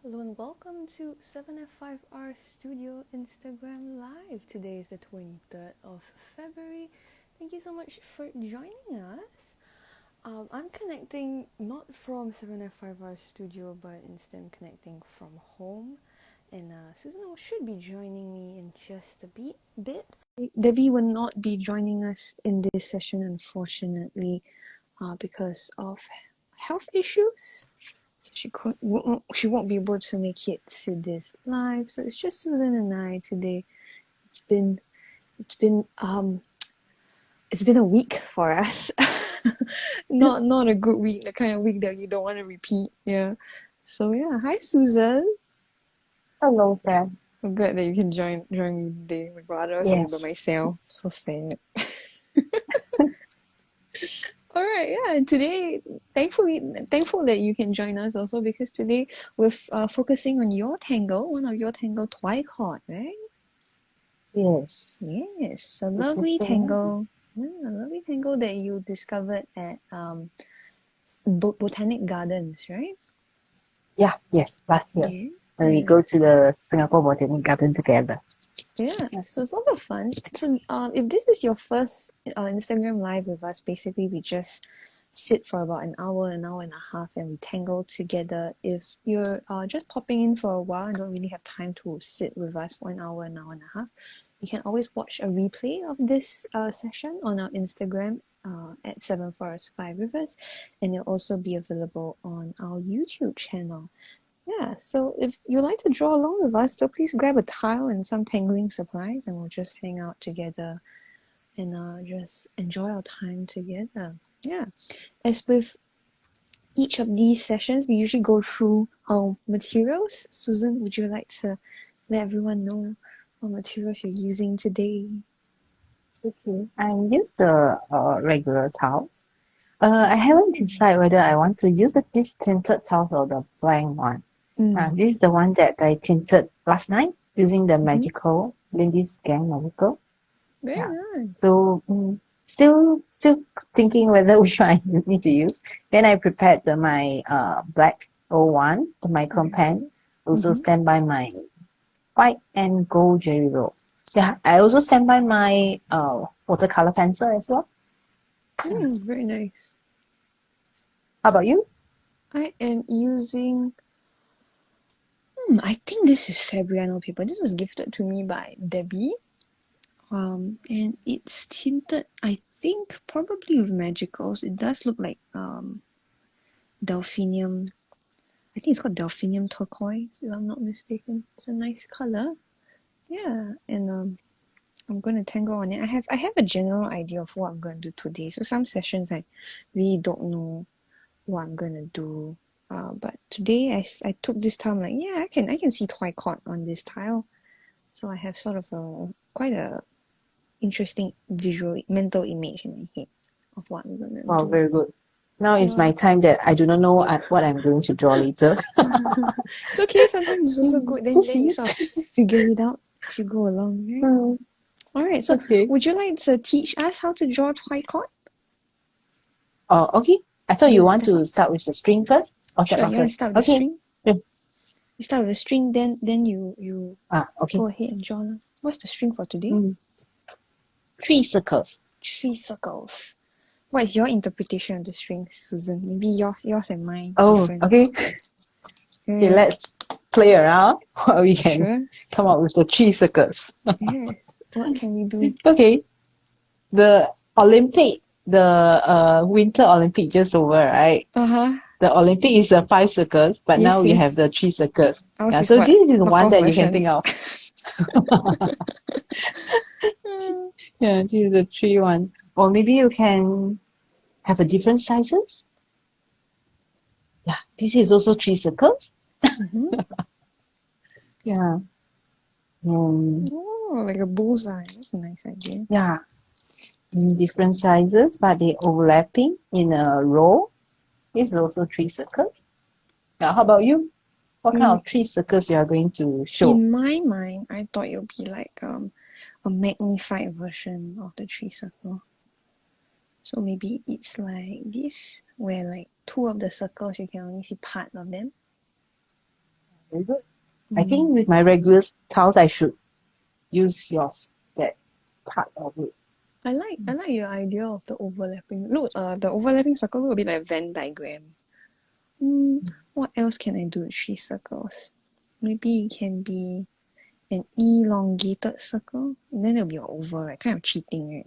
Hello and welcome to 7F5R Studio Instagram Live. Today is the 23rd of February. Thank you so much for joining us. I'm connecting not from 7F5R Studio, but instead I'm connecting from home. And Susan should be joining me in just a bit. Debbie will not be joining us in this session, unfortunately, because of health issues. She won't be able to make it to this live, so it's just Susan and I today. It's been a week for us. not a good week, the kind of week that you don't want to repeat. Yeah. So yeah, hi Susan. Hello, Sam. I'm glad that you can join me today. My God, I was only by Yes. myself. So sad. All right, yeah. And today, thankful that you can join us also because today we're focusing on your Tangle, one of your Tangle Twicod, right? Yes. Yes, a This is lovely the one. tangle. Yeah, a lovely tangle that you discovered at Botanic Gardens, right? Yeah, yes, last year. Yeah. When we go to the Singapore Botanic Garden together. Yeah, so it's a lot of fun. So, if this is your first Instagram live with us, basically we just sit for about an hour and a half, and we tangle together. If you're just popping in for a while and don't really have time to sit with us for an hour and a half, you can always watch a replay of this session on our Instagram at 7 4 5 Rivers, and it'll also be available on our YouTube channel. Yeah, so if you like to draw along with us, so please grab a tile and some tangling supplies, and we'll just hang out together and just enjoy our time together. Yeah, as with each of these sessions, we usually go through our materials. Susan, would you like to let everyone know what materials you're using today? Okay. I use the regular tiles. I haven't decided whether I want to use this tinted tile or the blank one. This is the one that I tinted last night using the magical Lindy's Gang Magical. Very Yeah. nice. So still thinking whether which one I need to use. Then I prepared my black O1, the micron pen. Also stand by my white and gold jelly roll. Yeah, I also stand by my watercolor pencil as well. Very nice. How about you? I am using. I think this is Fabriano paper. This was gifted to me by Debbie. And it's tinted, I think, probably with magicals. It does look like delphinium. I think it's called delphinium turquoise, if I'm not mistaken. It's a nice color. Yeah, and I'm going to tangle on it. I have a general idea of what I'm going to do today. So some sessions I really don't know what I'm going to do. But today I took this time like, yeah, I can see Twicod on this tile. So I have sort of quite a interesting visual mental image in my head of what I'm gonna Wow, do. very good. Now is Yeah. my time that I do not know what I'm going to draw later. It's okay, sometimes it's also good. Then you sort of figure it out as you go along, right? Alright, so Okay. would you like to teach us how to draw tricot? Oh, okay. I thought Do you the want to steps. start with the string first or Sure, step you want to first. start with the Okay. string? Yeah. You start with the string, then you Okay. go ahead and draw. What's the string for today? 3 circles. 3 circles. What is your interpretation of the string, Susan? Maybe yours and mine Oh, different. okay. Okay, let's play around while we can Sure. come up with the 3 circles. Yes. What can we do? Okay. The Winter Olympic just over, right? Uh-huh. The Olympic is the 5 circles, but now Yes, we have yes. the 3 circles. Ours Yeah, is so what? this is one Knockoff that you can version. think of. Yeah, this is the 3 one. Or maybe you can have a different sizes. Yeah, this is also 3 circles. Yeah. Oh, like a bullseye. That's a nice idea. Yeah, in different sizes, but they overlapping in a row. This is also 3 circles. Now, how about you? What kind of 3 circles you are going to show? In my mind, I thought it would be like a magnified version of the tree circle. So maybe it's like this, where like 2 of the circles you can only see part of them. Very good. I think with my regular tiles, I should use yours, that part of it. I like your idea of the overlapping. Look, the overlapping circle look a bit like a Venn diagram. What else can I do with 3 circles? Maybe it can be an elongated circle, and then it'll be an oval, right? Kind of cheating,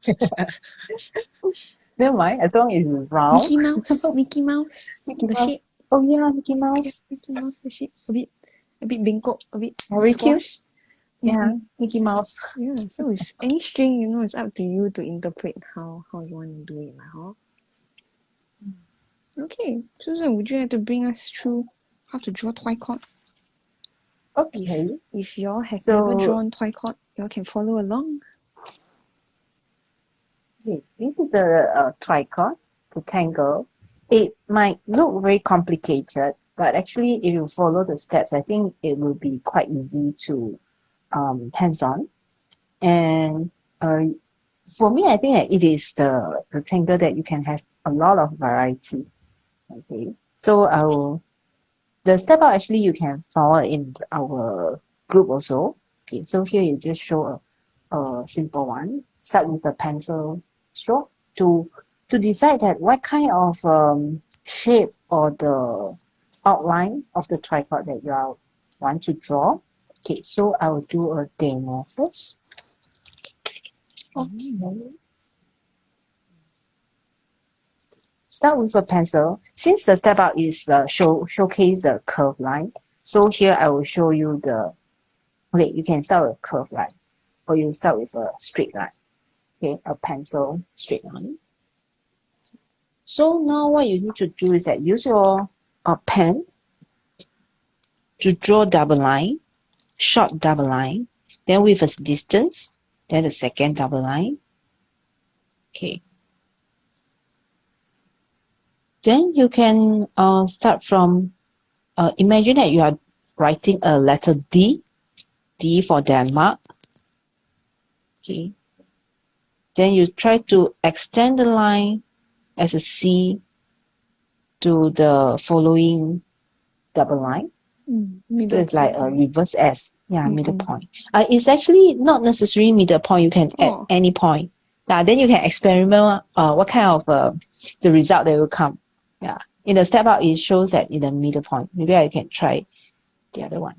right? Never mind, as long as it's round. Mickey Mouse, Mickey Mouse, Mickey the Mouse. shape. Oh yeah, Mickey Yeah, Mouse. Mickey Mouse, the shape. A bit bengkok, a bit Very cute. squash. Yeah, Mickey Mouse. Yeah, so with any string, you know, it's up to you to interpret how you want to do it, huh? Okay, Susan, would you like to bring us through how to draw Twicod? Okay. If y'all have So- never drawn Twicod, y'all can follow along. Okay, this is the Twicod, the Tangle. It might look very complicated, but actually if you follow the steps, I think it will be quite easy to hands-on. And for me, I think that it is the Tangle that you can have a lot of variety. Okay, so the step out actually you can follow in our group also. Okay, so here you just show a simple one. Start with a pencil stroke to decide that what kind of shape or the outline of the tripod that you want to draw. Okay, so I will do a demo first. Okay. Start with a pencil. Since the step out is showcase the curved line, so here I will show you the. Okay, you can start with a curved line, or you start with a straight line. Okay, a pencil straight line. So now what you need to do is that use your pen to draw double line, short double line, then with a distance, then the second double line. Okay. Then you can start from, imagine that you are writing a letter D, D for Denmark. Okay. Then you try to extend the line as a C to the following double line. So it's like a reverse S. Yeah, middle point. It's actually not necessarily middle point. You can add any point. Then you can experiment what kind of the result that will come. Yeah. In the step out, it shows that in the middle point. Maybe I can try the other one.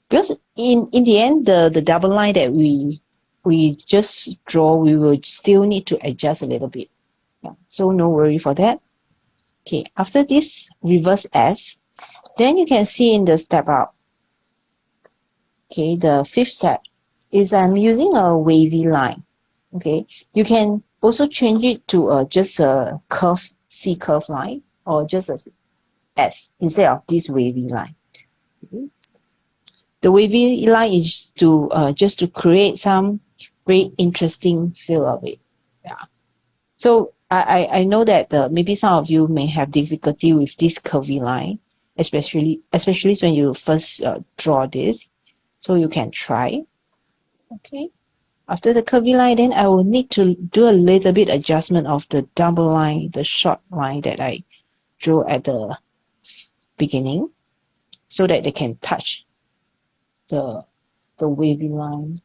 Because in the end, the double line that we just draw, we will still need to adjust a little bit. Yeah. So no worry for that. Okay. After this reverse S, then you can see in the step out. Okay, the fifth step is I'm using a wavy line. Okay, you can also change it to just a curve, C curve line, or just a S instead of this wavy line. Okay. The wavy line is to just to create some very interesting feel of it. Yeah. So I know that maybe some of you may have difficulty with this curvy line, especially when you first draw this. So you can try. Okay. After the curvy line, then I will need to do a little bit adjustment of the double line, the short line that I drew at the beginning, so that they can touch the wavy line.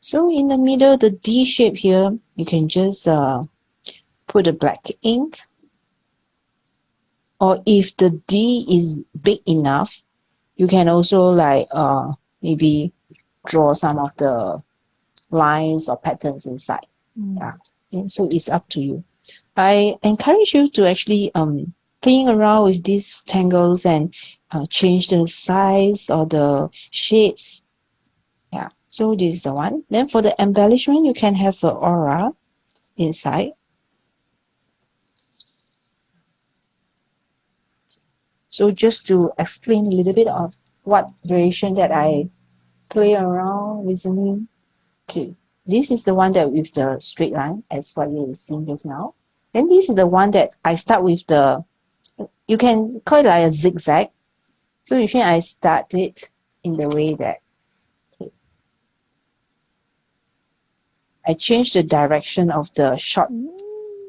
So in the middle, the D shape here, you can just put a black ink. Or if the D is big enough, you can also like maybe draw some of the lines or patterns inside. Yeah. And so it's up to you. I encourage you to actually playing around with these tangles and change the size or the shapes. Yeah. So this is the one. Then for the embellishment, you can have an aura inside. So just to explain a little bit of what variation that I play around recently. Okay, this is the one that with the straight line, as what you've seen just now. Then this is the one that I start with the, you can call it like a zigzag. So usually I start it in the way that, okay, I change the direction of the short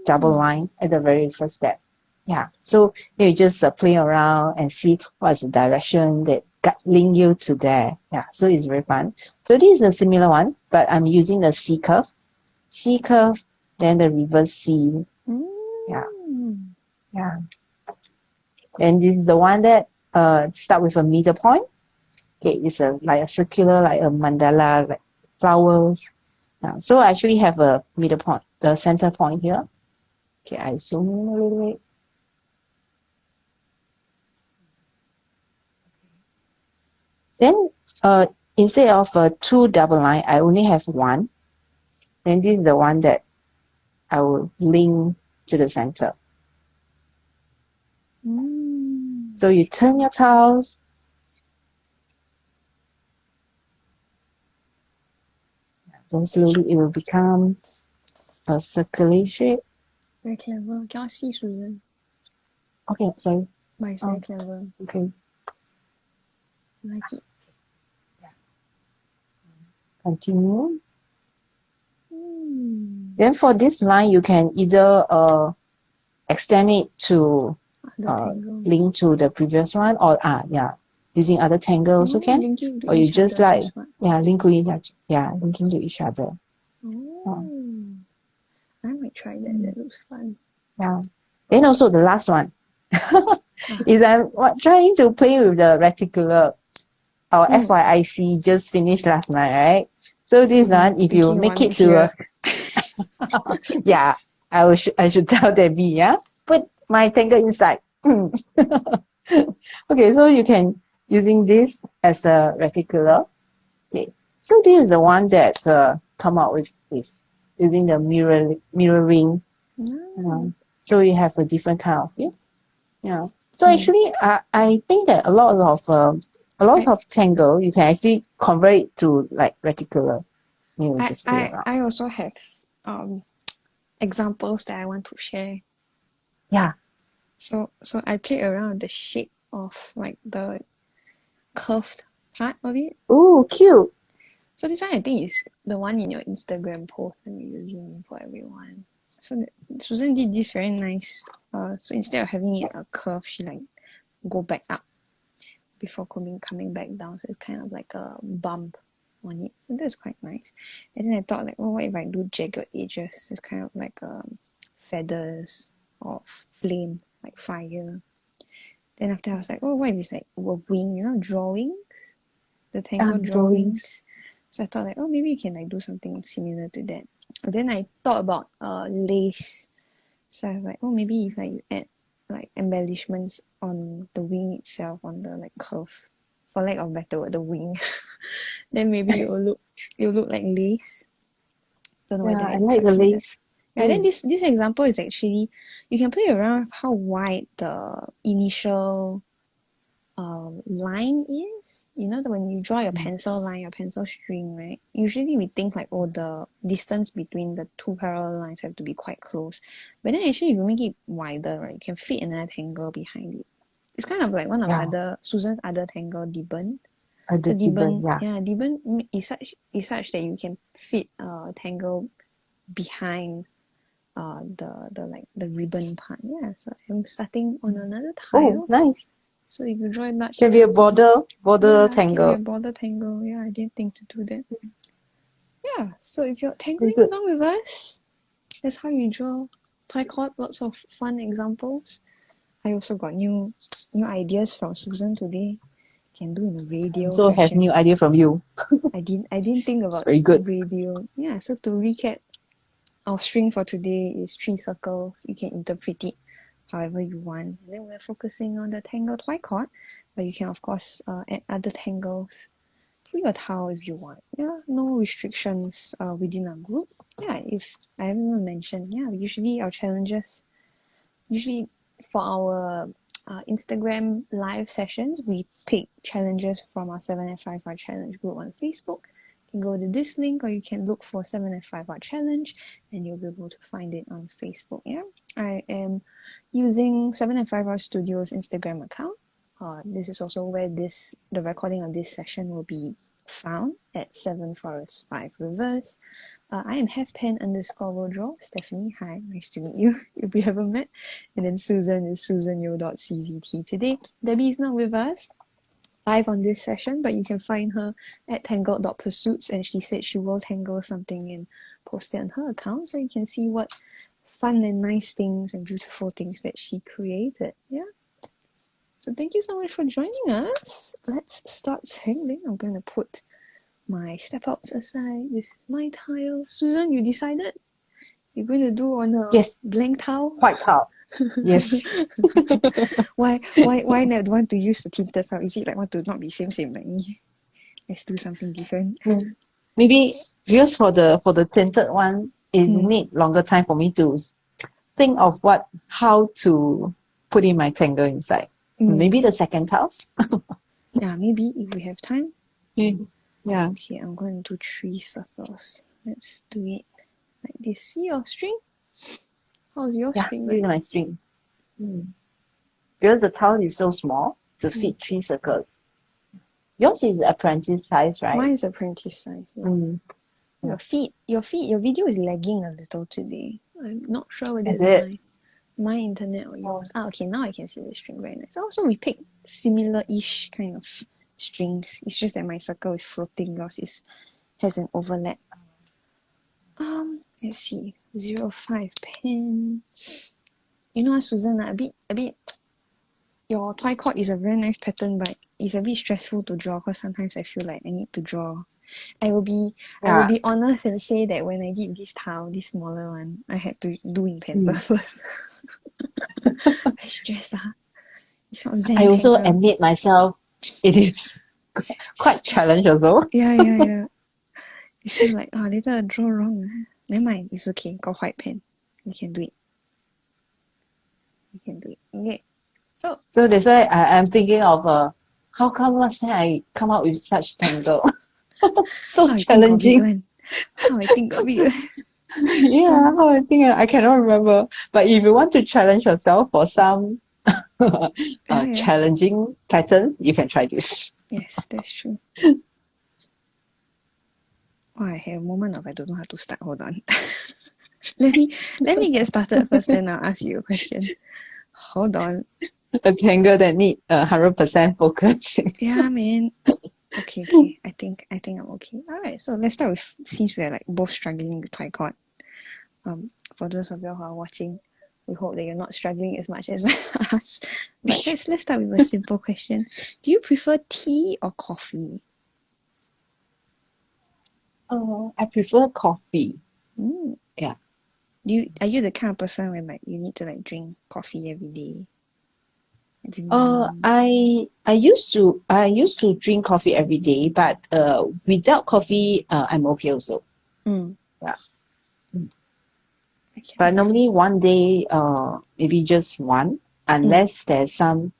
double line at the very first step. Yeah, so you just play around and see what's the direction that link you to there. Yeah, so it's very fun. So this is a similar one, but I'm using the C curve, then the reverse C. Yeah, yeah. And this is the one that start with a middle point. Okay, it's like a circular, like a mandala, like flowers. Yeah, so I actually have a middle point, the center point here. Okay, I zoom in a little bit. Then instead of two double line, I only have one. Then this is the one that I will link to the center. So you turn your tiles. Then slowly it will become a circular shape. Very clever. Cannot see, Susan. Okay, sorry. But it's very clever. Okay. I like it. Continue. Then for this line, you can either extend it to link to the previous one, or using other tangle also can, or you just like linking to each other. I might try that. That looks fun. Yeah. Then also the last one is I'm trying to play with the reticular. Our FYIC just finished last night, right? So this one, if you make it to yeah, I should tell Debbie, yeah, put my tangle inside. Okay, so you can using this as a reticular. Okay, so this is the one that come out with this using the mirroring. So you have a different kind of yeah. So actually, I think that a lot of tangle you can actually convert it to like reticular. Just play around. I also have examples that I want to share. Yeah. So I played around with the shape of like the curved part of it. Oh, cute. So this one I think is the one in your Instagram post. Let me zoom for everyone. So Susan did this very nice. So instead of having it a curve, she like go back up before coming back down. So it's kind of like a bump on it. So that's quite nice. And then I thought like, what if I do jagged edges? It's kind of like feathers or flame, like fire. Then after I was like, what if it's like a wing, drawings? The Tangle drawings. So I thought like, maybe you can like do something similar to that. And then I thought about lace. So I was like, maybe if like you add like embellishments on the wing itself, on the like curve, for lack of better word, the wing, then maybe it will look like lace. Don't know whether I like the lace. Yeah, then this example is actually, you can play around with how wide the initial line is. When you draw your pencil line, your pencil string, right? Usually we think like, the distance between the two parallel lines have to be quite close. But then actually if you make it wider, right, you can fit another tangle behind it. It's kind of like one of Susan's other tangle, Deben. So Deben is such that you can fit a tangle behind the ribbon part. Yeah, so I'm starting on another tile. Oh, nice. So if you draw it much, can be a border tangle. Can be a border tangle. Yeah, I didn't think to do that. Yeah, so if you're tangling along with us, that's how you draw Twicod. Lots of fun examples. I also got new ideas from Susan today. Can do in a radio. So fashion. Have new idea from you. I didn't think about very good radio. Yeah, so to recap, our string for today is 3 circles. You can interpret it however you want. And then we're focusing on the Tangle Twicod, but you can of course add other tangles to your tile if you want. Yeah, no restrictions within our group. Yeah, if I haven't even mentioned, usually our challenges, for our Instagram live sessions, we pick challenges from our 7F5R challenge group on Facebook. You can go to this link, or you can look for 7F5R challenge and you'll be able to find it on Facebook. Yeah, I am using 7F5R Studio's Instagram account. This is also where the recording of this session will be found at 7 Forest 5 Reverse. I am halfpen_will_draw. Stephanie, hi, nice to meet you if we haven't met. And then Susan is susanyeo.czt. Today, Debbie is not with us live on this session, but you can find her at tangled.pursuits, and she said she will tangle something and post it on her account so you can see what fun and nice things and beautiful things that she created. Yeah. So thank you so much for joining us. Let's start tangling. I'm going to put my step outs aside. This is my tile. Susan, you decided? You're going to do on a Yes, blank tile? white tile. Yes. Why not want to use the tinted tile? Is it like want to not be same like me? Let's do something different. Maybe because for the tinted one, it need longer time for me to think of how to put in my tangle inside. Maybe the second tiles. Yeah, maybe if we have time. Yeah. Okay, I'm going to do 3 circles. Let's do it like this. See your string? How's your string? Really my string. Because the tile is so small to fit 3 circles. Yours is apprentice size, right? Mine is apprentice size. Yes. Your video is lagging a little today. I'm not sure whether it's my internet or yours. Okay, now I can see the string very nice. Also, we picked similar-ish kind of strings. It's just that my circle is floating, yours has an overlap. Let's see. 05 pen. You know what, Susan, a bit your Twicod is a very nice pattern, but it's a bit stressful to draw because sometimes I feel like I need to draw. I will be honest and say that when I did this tile, this smaller one, I had to do in pencil first. I stressed. It's not Zen I also tangle. admit myself, it is quite challenge also. Yeah. You feel like, later I draw wrong. Never mind, it's okay. Got white pen. You can do it. Okay. So that's why I'm thinking of how come last time I come up with such tangle? So challenging. How I think of it. Yeah, how I think I cannot remember. But if you want to challenge yourself for some challenging patterns, you can try this. Yes, that's true. I have a moment of I don't know how to start. Hold on. let me get started first, then I'll ask you a question. Hold on. A tangle that need 100% focus. Yeah, man. Okay. I think I'm okay. Alright, so let's start with, since we're like both struggling with Twicod. For those of you who are watching, we hope that you're not struggling as much as us. But let's start with a simple question. Do you prefer tea or coffee? I prefer coffee. Yeah. Are you the kind of person where like you need to like drink coffee every day? I used to drink coffee every day, but without coffee, I'm okay also. Yeah. Okay. But normally one day, maybe just one, unless there's some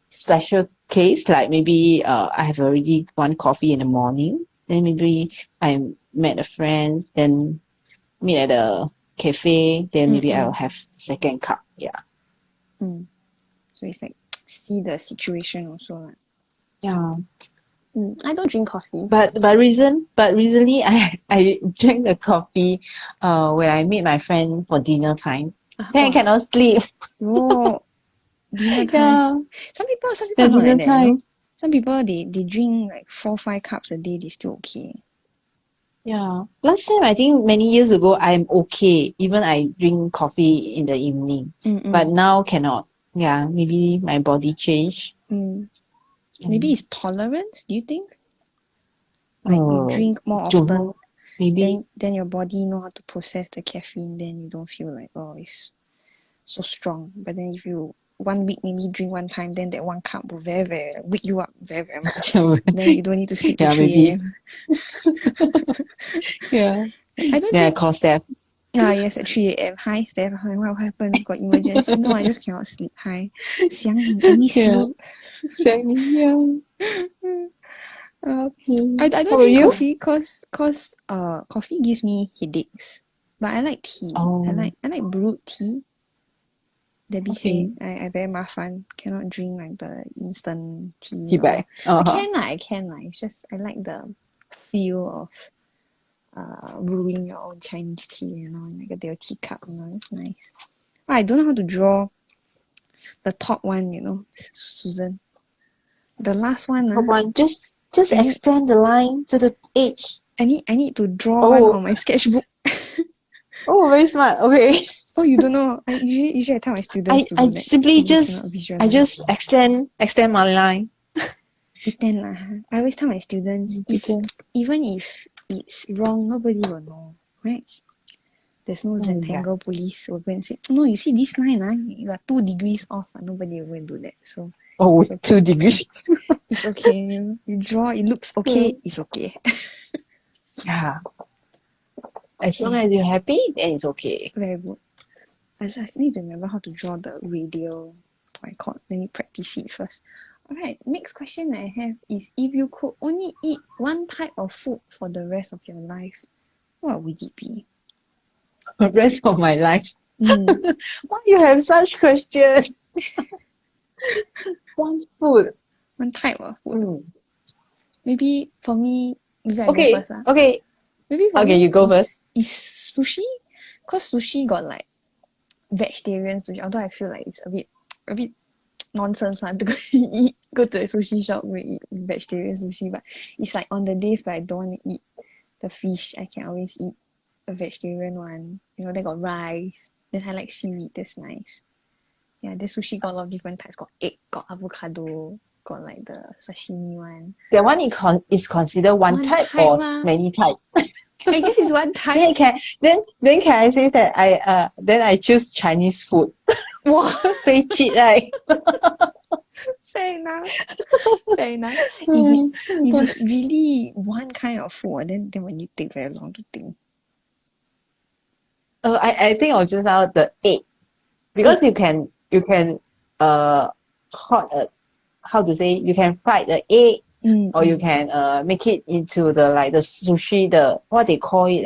special case, like maybe I have already one coffee in the morning, then maybe I met a friend, then meet at a cafe, then maybe I'll have the second cup. Yeah. So it's like see the situation also. Yeah. I don't drink coffee. But recently I drank the coffee when I meet my friend for dinner time. Then I cannot sleep. Oh, dinner time. Yeah. Some people are not dinner like that, time. you know? Some people they drink like 4-5 cups a day, they still okay. Yeah. Last time, I think many years ago, I'm okay. Even I drink coffee in the evening. But now cannot. Yeah, maybe my body changed. Maybe it's tolerance, do you think? Like you drink more often, maybe. Then your body know how to process the caffeine, then you don't feel like, it's so strong. But then if you 1 week maybe drink one time, then that 1 cup will very, very wake you up very, very much. Then you don't need to sleep till 3 a.m. Yeah. I don't Then I call Steph. Yes, at 3 a.m. Hi, Steph. What happened? Got emergency? No, I just cannot sleep. Hi. 想你, I miss you. I don't drink coffee because coffee gives me headaches. But I like tea. I like brewed tea. Debbie Okay. say I very 麻烦, cannot drink like the instant tea. Tea bag. I Uh-huh. can lah. It's just I like the feel of brewing your own Chinese tea, like a little teacup, it's nice. I don't know how to draw the top one, Susan. The last one, Come on, just I need extend the line to the edge. I need to draw one Oh, on my sketchbook. oh, very smart. Okay. Oh, you don't know. I usually I tell my students to I do that. simply If you just cannot I visualize. just extend my line. Pretend lah. I always tell my students, even if it's wrong, nobody will know, right? There's no Tangle police will go and say, no, you see this line, you are 2 degrees off, nobody will go and do that. So Oh, it's okay. 2 degrees. It's okay. You draw, it looks okay, it's okay. Yeah. As long as you're happy, then it's okay. Very good. I just need to remember how to draw the radial Twicod. Let me practice it first. Alright, next question I have is, if you could only eat one type of food for the rest of your life, what would it be? The rest of my life. Mm. Why you have such questions? One food. One type of food. Maybe for me, maybe I go Okay, first. okay. Maybe for Okay, me you go first. is sushi. Cause sushi got like vegetarian sushi, although I feel like it's a bit nonsense to go to a sushi shop and eat vegetarian sushi, but it's like on the days where I don't want to eat the fish, I can always eat a vegetarian one. They got rice. Then I like seaweed, that's nice. Yeah, the sushi got a lot of different types. Got egg, got avocado, got like the sashimi one. That one is considered one type or many types? I guess it's one type. Then can I say that I choose Chinese food? Wow. Very cheap, right? Fair enough. If it's really one kind of food, then when you take very long to think. I think I'll choose out the egg. Because you can how to say, you can fry the egg, or you can make it into the sushi, what they call it,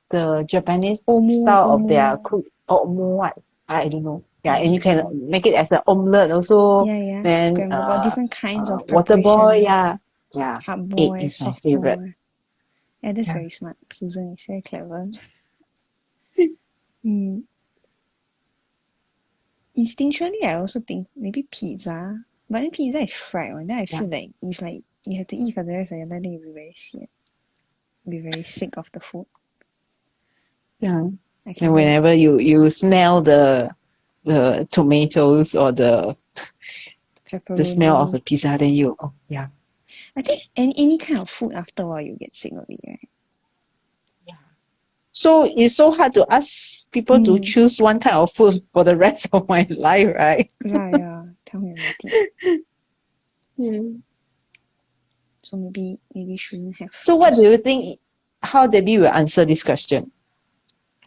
the Japanese style of their cook, omu what, I don't know. Yeah, and you can make it as an omelette also. Yeah. Then Scramble, got different kinds of water preparation. boil, yeah. Hard boil, egg is my soft favorite. boil. Yeah, that's very smart. Susan is very clever. Instinctually, I also think maybe pizza. But then pizza is fried one. Then I feel like if like you have to eat for the rest of your life, then you'll be very sick. Be very sick of the food. Yeah. And whenever you smell the tomatoes or the smell of the pizza, then I think any kind of food after a while you get sick of it, right? Yeah. So it's so hard to ask people to choose one type of food for the rest of my life, right? Yeah. Tell me about it. So maybe shouldn't have. So what do you think? How Debbie will answer this question?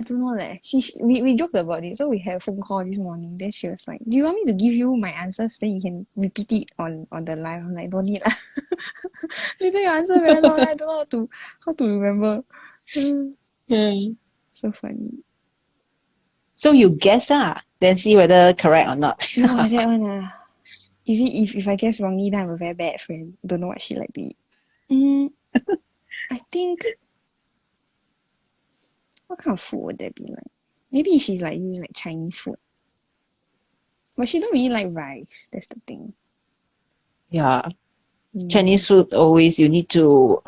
I don't know leh. We joked about it. So we had a phone call this morning. Then she was like, "Do you want me to give you my answers? Then you can repeat it on the live." I'm like, "Don't need lah." Later your answer very long. I don't know how to remember. So funny. So you guess then see whether correct or not. No, like that one Is it if I guess wrongly, then I'm a very bad friend. Don't know what she like to eat. I think. What kind of food would that be like? Maybe she's like you, like Chinese food. But she don't really like rice. That's the thing. Yeah. Chinese food, always you need to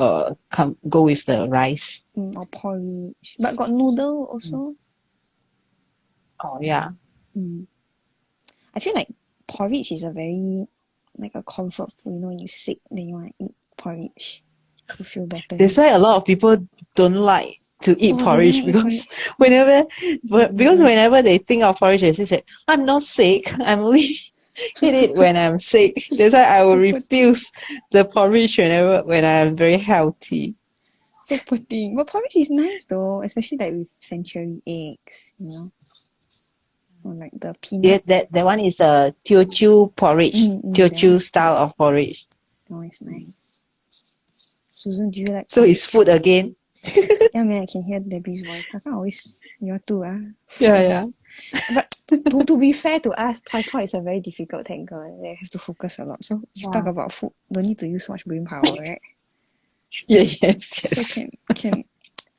go with the rice. Or porridge. But got noodle also. Oh, yeah. I feel like porridge is a very, like a comfort food. When you're sick, then you want to eat porridge to feel better. That's why a lot of people don't like to eat porridge, because whenever they think of porridge, they say, I'm not sick, I'm only eat it when I'm sick. That's why I will refuse the porridge when I'm very healthy. So poor thing. But porridge is nice though, especially like with century eggs, or like the peanut. Yeah, that one is a Teochew porridge, Teochew style of porridge. That one is nice. Susan, do you like So it's food again? Yeah, man, I can hear Debbie's voice. I can always, you too, Yeah. But to be fair to us, Twicod is a very difficult tangle. They have to focus a lot. So if you talk about food, don't need to use so much brain power, right? Yes, yes, So yes. can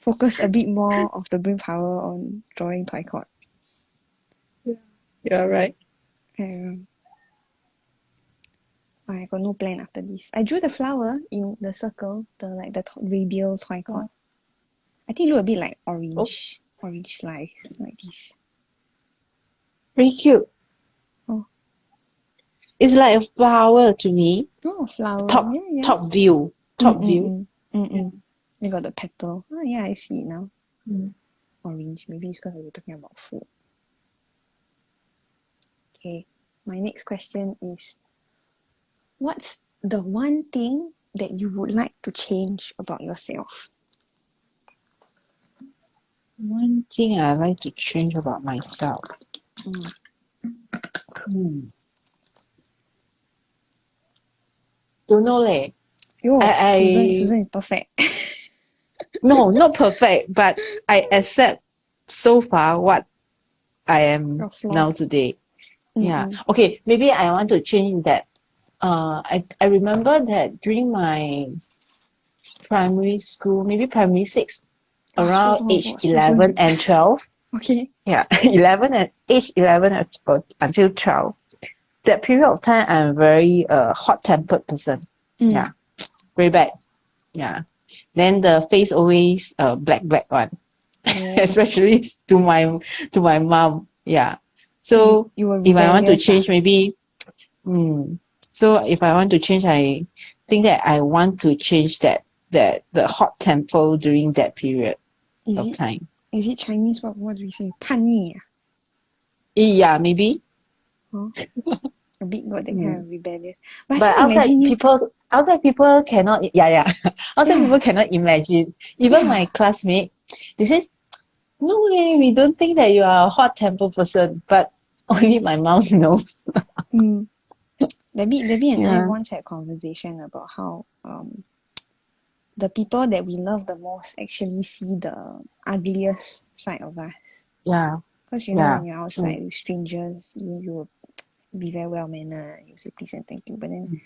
focus a bit more of the brain power on drawing Twicod. You're right. I got no plan after this. I drew the flower in the circle, the radial Twicod. I think it look a bit like orange slice like this. Pretty cute. Oh. It's like a flower to me. Oh, flower. Top Yeah. top view. Top view. They got the petal. Oh yeah, I see it now. Mm. Orange. Maybe it's because we're talking about food. Okay. My next question is, what's the one thing that you would like to change about yourself? One thing I like to change about myself. Don't know leh. Yo, I Susan is perfect. No, not perfect, but I accept so far what I am Your flaws. now today. Yeah. Okay, maybe I want to change that. I remember that during my primary school, maybe primary 6, around so age long, 11 Susan. and 12. Okay. Yeah, age 11 until 12. That period of time, I'm a very hot-tempered person. Yeah, very bad. Yeah. Then the face always black one. Especially to my mom. Yeah. So you were if I want to rebellious, change, maybe so if I want to change, I think that I want to change that the hot temper during that period of time. Is it Chinese? What do we say? 叛逆 ah? Yeah, maybe. A bit got that kind of rebellious. But I But can't imagine you. outside people cannot outside people cannot imagine. Even my classmate, they says, no way, we don't think that you are a hot tempered person, but only my mom knows. Debbie and I once had a conversation about how the people that we love the most actually see the ugliest side of us. Yeah. Because you know when you're outside with strangers, you will be very well mannered, you say please and thank you. But then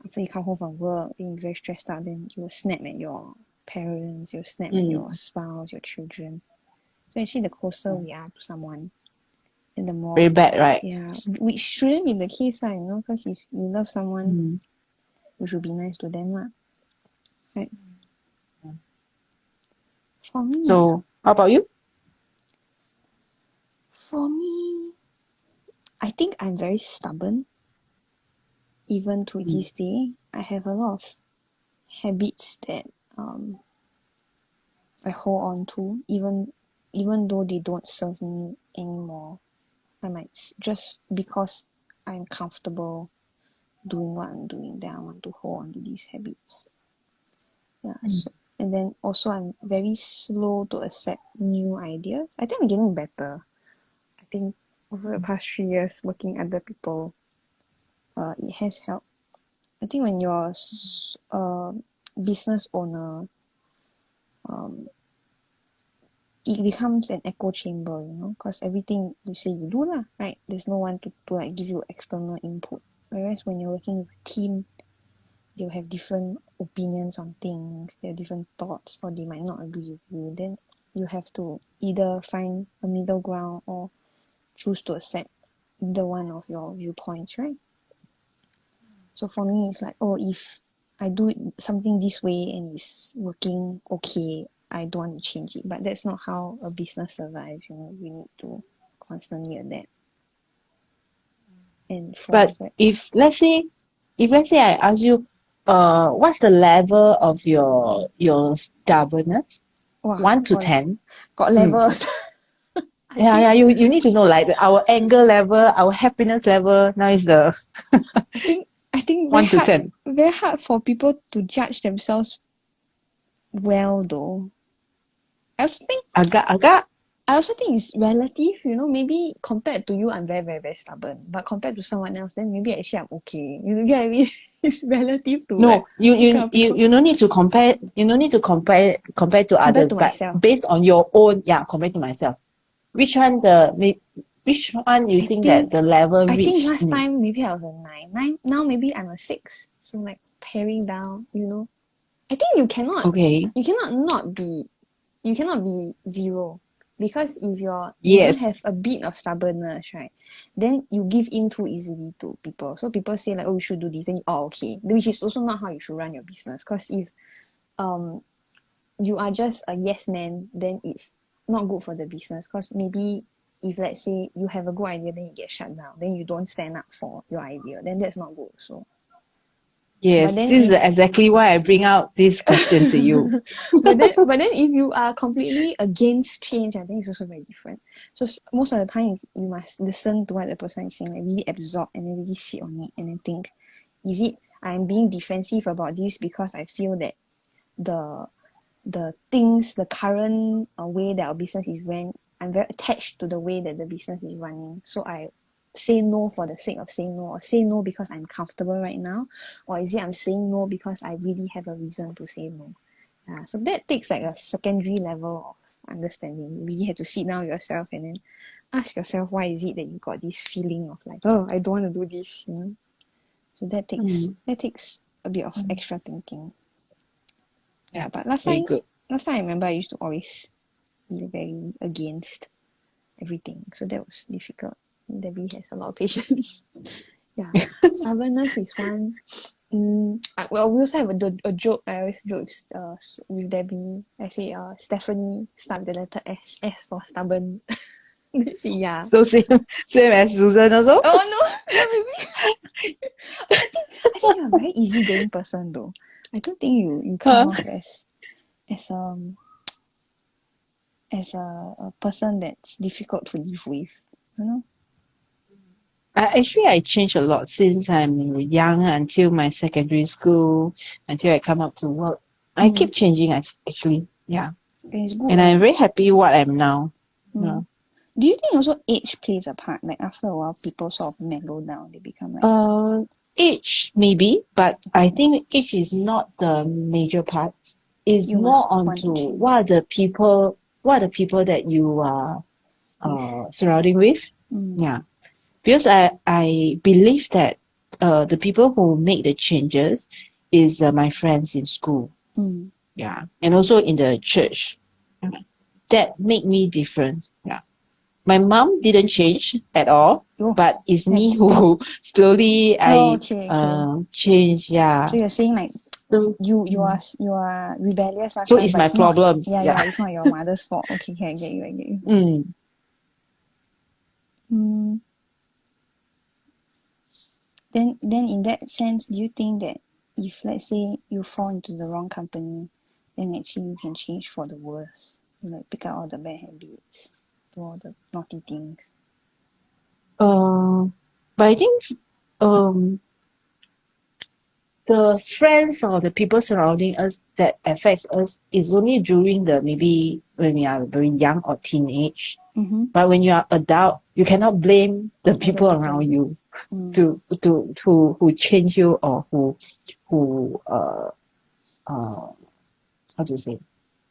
after you come home from work, then you're very stressed out, then you will snap at your parents, you'll snap at your spouse, your children. So actually the closer we are to someone, and the more very bad, right? Yeah, which shouldn't be the case, because if you love someone, you should be nice to them, right? For me, so how about you? For me, I think I'm very stubborn. Even to this day, I have a lot of habits that I hold on to, even though they don't serve me anymore. I might just because I'm comfortable doing what I'm doing, then I want to hold on to these habits. Yeah. So, and then also I'm very slow to accept new ideas. I think I'm getting better. I think over the past 3 years working under people, it has helped. I think when you're a business owner, it becomes an echo chamber, because everything you say you do lah, right? There's no one to like give you external input. Whereas when you're working with a team, they'll have different opinions on things, they have different thoughts, or they might not agree with you. Then you have to either find a middle ground or choose to accept either one of your viewpoints, right? So for me, it's like, if I do something this way and it's working okay, I don't want to change it. But that's not how a business survives. We need to constantly adapt. And if let's say I ask you, what's the level of your stubbornness? 1 to 10. Got levels. Yeah, you need to know, like our anger level, our happiness level. Now is the I think 1 to 10. Very hard for people to judge themselves well, though. I also think it's relative, maybe compared to you, I'm very, very, very stubborn. But compared to someone else, then maybe actually I'm okay. You get what I mean? It's relative to no, you no need to compare. You no need to compare to others, to but myself. based on your own. Yeah, compared to myself. Which one which one you I think think that the level I think reached? last time maybe I was a 9. Now maybe I'm a 6. So like paring down, I think Okay. you cannot be 0, because if you don't Yes. have a bit of stubbornness, right, then you give in too easily to people. So people say like, oh, you should do this, then okay, which is also not how you should run your business. Because if um you are just a yes man, then it's not good for the business. Because maybe if let's say you have a good idea, then you get shut down, then you don't stand up for your idea, then that's not good. So but Yes. then This is if exactly why I bring out this question to you. but then if you are completely against change, I think it's also very different. So most of the time is you must listen to what the person is saying, like really absorb and then really sit on it and then think, is it I'm being defensive about this because I feel that the the current way that our business is ran, I'm very attached to the way that the business is running. So I say no for the sake of saying no, or say no because I'm comfortable right now, or is it I'm saying no because I really have a reason to say no? So that takes like a secondary level of understanding. You really have to sit down yourself and then ask yourself, why is it that you got this feeling of like, oh, I don't want to do this. So that takes a bit of extra thinking. Yeah, but Very good. last time I remember I used to always be very against everything. So that was difficult. Debbie has a lot of patience. Yeah. Stubbornness is one. Well, we also have a joke. I always joke with Debbie. I say, Stephanie start with the letter S. S for stubborn. Yeah. So same as Susan also? Oh no, yeah, maybe. I think you're a very easygoing person though. I don't think you come off as a person that's difficult to live with. You know? Actually, I changed a lot since I'm young until my secondary school, until I come up to work. I keep changing actually. Yeah. And it's good. And I'm very happy what I'm now. Yeah. Do you think also age plays a part? Like after a while, people sort of mellow down. They become like Age maybe, but I think age is not the major part. It's you must more want to onto change. what are the people that you are surrounding with. Yeah. Because I believe that the people who make the changes is my friends in school. Yeah. And also in the church. That make me different. Yeah. My mom didn't change at all, but it's me who slowly change. Yeah. So you're saying like So, you are rebellious last so time, it's but my it's not. problems. Yeah, it's not your mother's fault. Okay, I get you. Then in that sense, do you think that if let's say you fall into the wrong company, then actually you can change for the worse? You like pick up all the bad habits, do all the naughty things. But I think the friends or the people surrounding us that affects us is only during maybe when we are very young or teenage. But when you are adult, you cannot blame the people around you to who change you or who how to say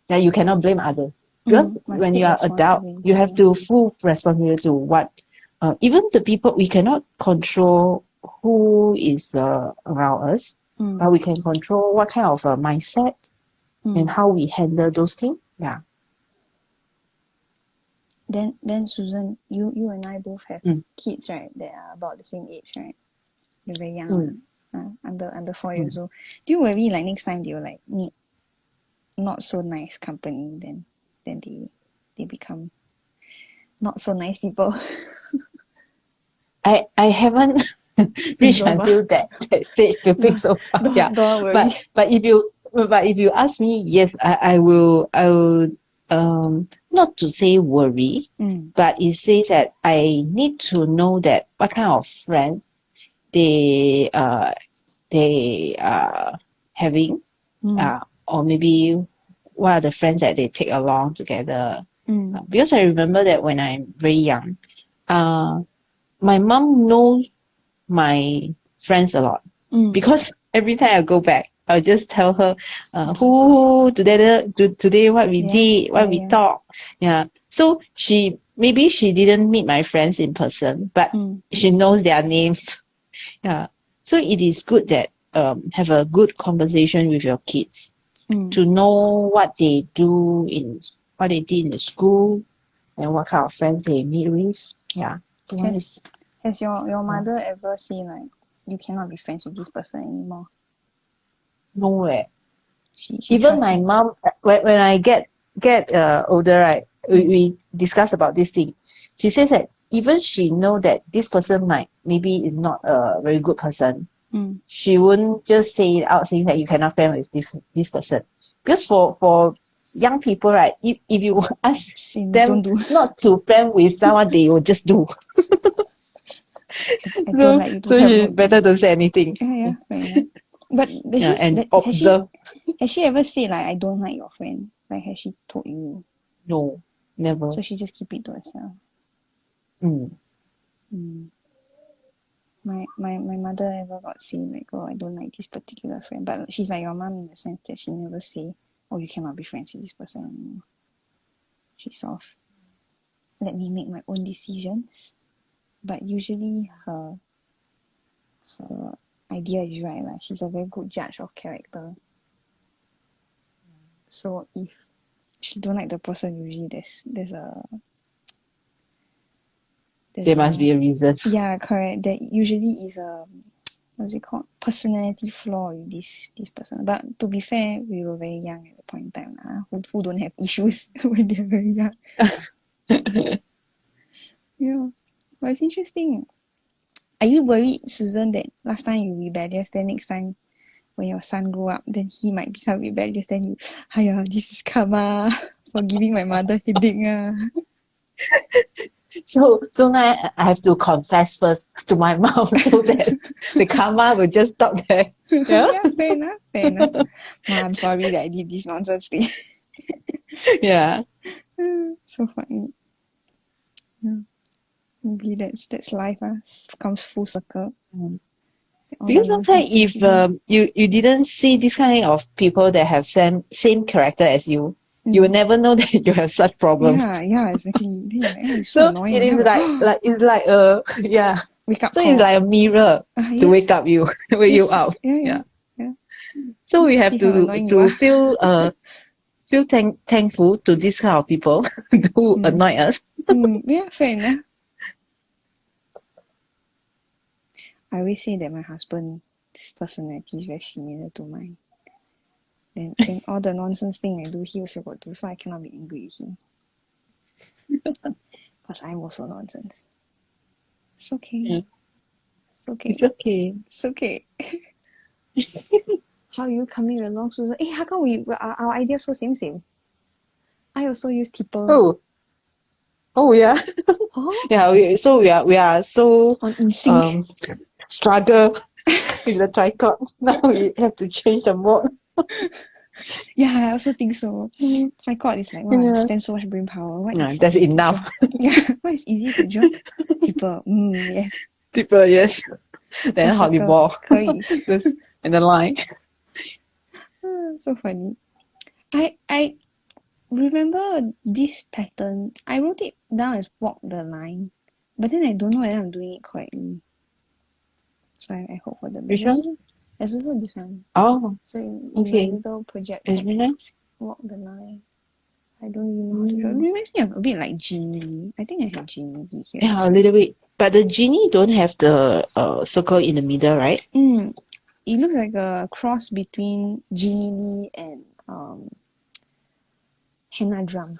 that you cannot blame others. Because when you are adult, you have to full responsibility to what even the people we cannot control who is around us, but we can control what kind of mindset and how we handle those things. Yeah. Then Susan, you and I both have kids, right? That are about the same age, right? You're very young, under 4 years old. Do you worry like next time they will like meet not so nice company, then they become not so nice people? I haven't reached until that stage to think so far. Don't worry. But if you ask me, yes, I will not to say worry, but it says that I need to know that what kind of friends they are having, or maybe what are the friends that they take along together. Because I remember that when I'm very young, my mom knows my friends a lot because every time I go back, I'll just tell her who today what we did, what we talked. Yeah. So she maybe she didn't meet my friends in person, but she knows their names. Yeah. So it is good that have a good conversation with your kids to know what they did in the school and what kind of friends they meet with. Yeah. Has your mother ever seen like you cannot be friends with this person anymore? No way. She Even trusts my you. mom, when I get older, right, we discuss about this thing. She says that even she know that this person maybe is not a very good person. She wouldn't just say it out saying that you cannot friend with this person. Because for young people, right, if you ask them Don't do. not to friend with someone, they will just do. I don't like you to So help she not better don't say anything. Yeah, fair enough. But And observe. has she ever said like I don't like your friend? Like has she told you? No, never. So she just keep it to herself. My mother ever got say like, oh, I don't like this particular friend, but she's like your mom in the sense that she never say, oh, you cannot be friends with this person anymore. She's soft. Let me make my own decisions. But usually her idea is right. Like she's a very good judge of character. So if she don't like the person, usually there's There must be a reason. Yeah, correct. That usually is a what's it called? Personality flaw with this person. But to be fair, we were very young at the point in time. Who don't have issues when they're very young. Yeah. But it's interesting. Are you worried, Susan, that last time you rebellious, then next time when your son grow up, then he might become rebellious, then you, this is karma for giving my mother headache. So now I have to confess first to my mom so that the karma will just stop there. Yeah, Yeah, fair enough. Ma, I'm sorry that I did this nonsense thing. yeah. So funny. Yeah. Maybe that's life. Comes full circle. All Because the sometimes nonsense if you didn't see this kind of people that have same character as you, you will never know that you have such problems. Yeah, exactly. Then you're like, oh, it's so So annoying. it is Then I'm like, it's like a yeah. wake up So it's call. like a mirror to wake Yes. up you, wake you Yes. up. Yeah. Yeah. So we have See how annoying you to are. feel thankful to this kind of people who annoy us. Yeah, fair enough. I always say that my husband's personality is very similar to mine. Then all the nonsense thing I do, he also got do, so I cannot be angry with him. Because I'm also nonsense. It's okay. Yeah. It's okay. It's okay. It's okay. How are you coming along, Susan? Hey, how come our ideas so same? I also use tipper. Oh yeah. Oh, Yeah, we are so on in sync. struggle with the tricot. Now we have to change the mode. Yeah, I also think so. My god, it's like, wow, you spend so much brain power. What is That's easy to enough. draw? Yeah, what is easy to draw? Tipper. Yes. People, yes. Draw Then circle. volleyball. 可以. And the line. So funny. I remember this pattern. I wrote it down as walk the line, but then I don't know whether I'm doing it correctly. So I hope for the best. Which one? There's also this one. Oh, So in okay. my little project, It's very nice. walk the line. I don't even know how to draw. It reminds me of a bit like Genie. I think I have Genie here. Yeah, a little bit. But the genie don't have the circle in the middle, right? It looks like a cross between Genie and henna drum.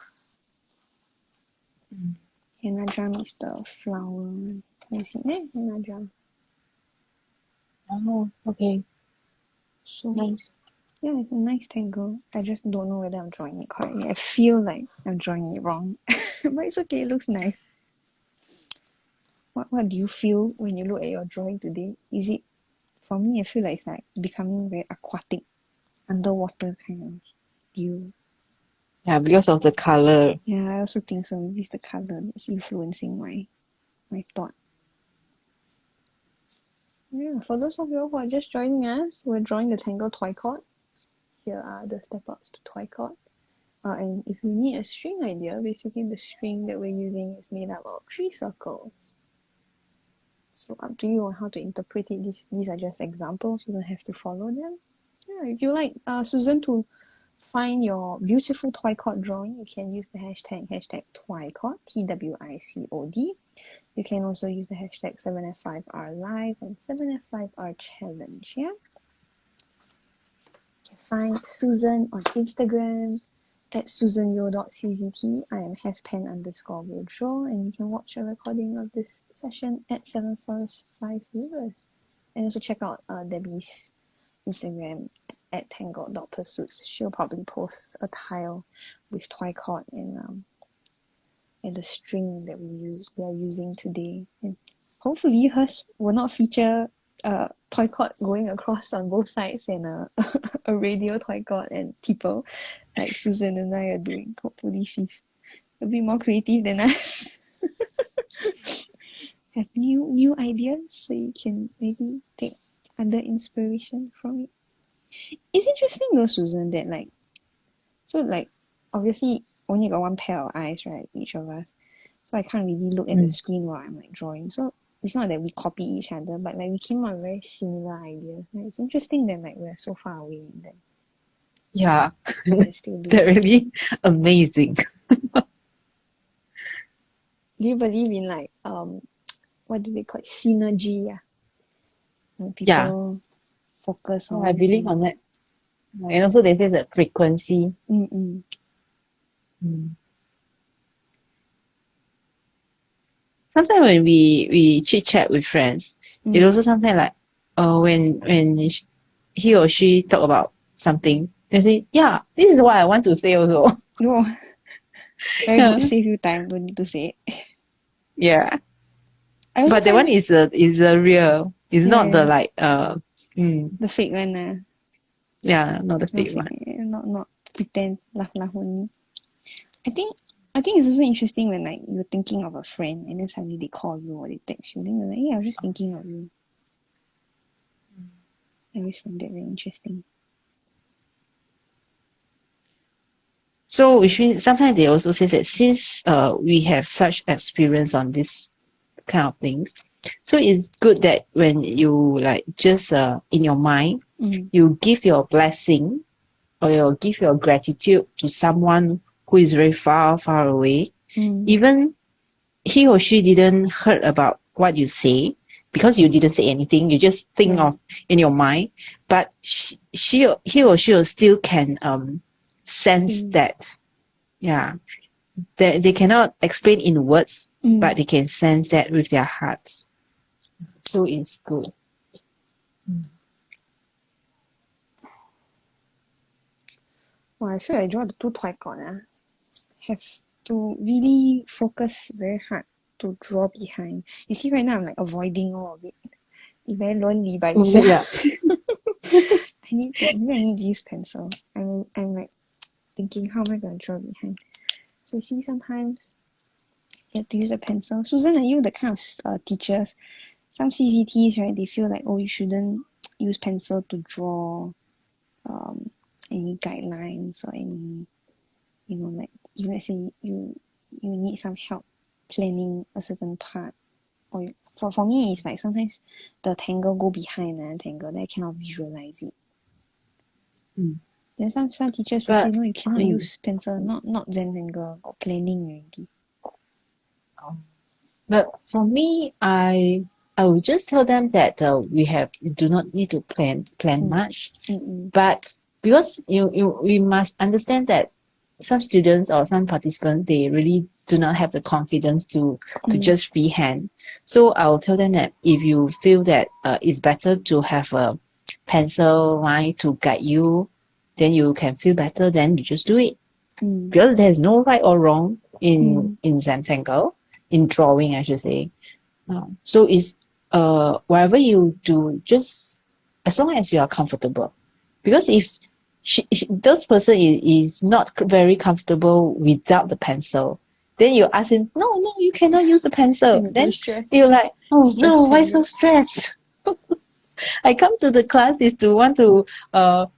Henna drum is the flower. Can you see there? Henna drum. Oh, okay. So Nice. yeah, it's a nice tangle. I just don't know whether I'm drawing it correctly. I feel like I'm drawing it wrong. But it's okay, it looks nice. What do you feel when you look at your drawing today? Is it, for me, I feel like it's like becoming very aquatic, underwater kind of feel. Yeah, because of the color. Yeah, I also think so. Maybe it's the color that's influencing my thought. Yeah, for those of you who are just joining us, we're drawing the Tangle Twicod. Here are the step-ups to Twicod. And if you need a string idea, basically the string that we're using is made up of 3 circles. So up to you on how to interpret it. These are just examples. You don't have to follow them. Yeah, if you like Susan to find your beautiful Twicod drawing, you can use the hashtag Twicod, TWICOD. You can also use the hashtag 7F5RLive and 7F5RChallenge. Yeah. You can find Susan on Instagram at susanyeo.czt. I am halfpen_will_draw, and you can watch a recording of this session at 7Forest5 Rivers. And also check out Debbie's Instagram at tangle.pursuits. She'll probably post a tile with Twicod and the string that we are using today. And hopefully hers will not feature Twicod going across on both sides and a radial Twicod and people like Susan and I are doing. Hopefully she's a bit more creative than us. Have new ideas so you can maybe take other inspiration from it. It's interesting though, Susan, that obviously only got one pair of eyes, right, each of us. So I can't really look at the screen while I'm drawing. So it's not that we copy each other, but we came up with very similar ideas. It's interesting that we're so far away in that. Yeah, still they're really amazing. Do you believe in what do they call it? Synergy? Yeah. When people focus on. I believe on that. And also they say the frequency. Sometimes when we chit chat with friends, it also sometimes when he or she talk about something, they say, yeah, this is what I want to say also. Oh, very good. Save you time. Don't need to say it. Yeah. But that one is a real. It's not the the fake one. Yeah, not the fake one. Not pretend laugh only. I think it's also interesting when you're thinking of a friend and then suddenly they call you or they text you. Then you're like, hey, I was just thinking of you. I always find that very interesting. So which means sometimes they also say that since we have such experience on this kind of things, so it's good that when you just in your mind, you give your blessing or you give your gratitude to someone who is very far away. Even he or she didn't heard about what you say because you didn't say anything. You just think of in your mind, but he or she still can sense that. Yeah, they cannot explain in words, but they can sense that with their hearts. So it's good. Well, I feel I draw the two Twicod. Have to really focus very hard to draw behind. You see, right now I'm avoiding all of it. It's very lonely by itself. Yeah. I need to use pencil. I'm thinking, how am I going to draw behind? So you see, sometimes you have to use a pencil. Susan, are you the kind of teachers? Some CZTs, right? They feel you shouldn't use pencil to draw any guidelines or any, even let's say you need some help planning a certain part. Or for me, it's sometimes the tangle go behind the tangle, then I cannot visualize it. Then some teachers will say, no, you cannot use pencil, not Zentangle or planning already. But for me, I will just tell them that we do not need to plan much. But because we must understand that some students or some participants, they really do not have the confidence to just freehand. So I'll tell them that if you feel that it's better to have a pencil line to guide you, then you can feel better, then you just do it. Because there's no right or wrong in Zentangle, in drawing, I should say. So it's whatever you do, just as long as you are comfortable. Because if this person is not very comfortable without the pencil, then you ask him, no, you cannot use the pencil. Then you're like, oh no, why so stressed? I come to the class is to want to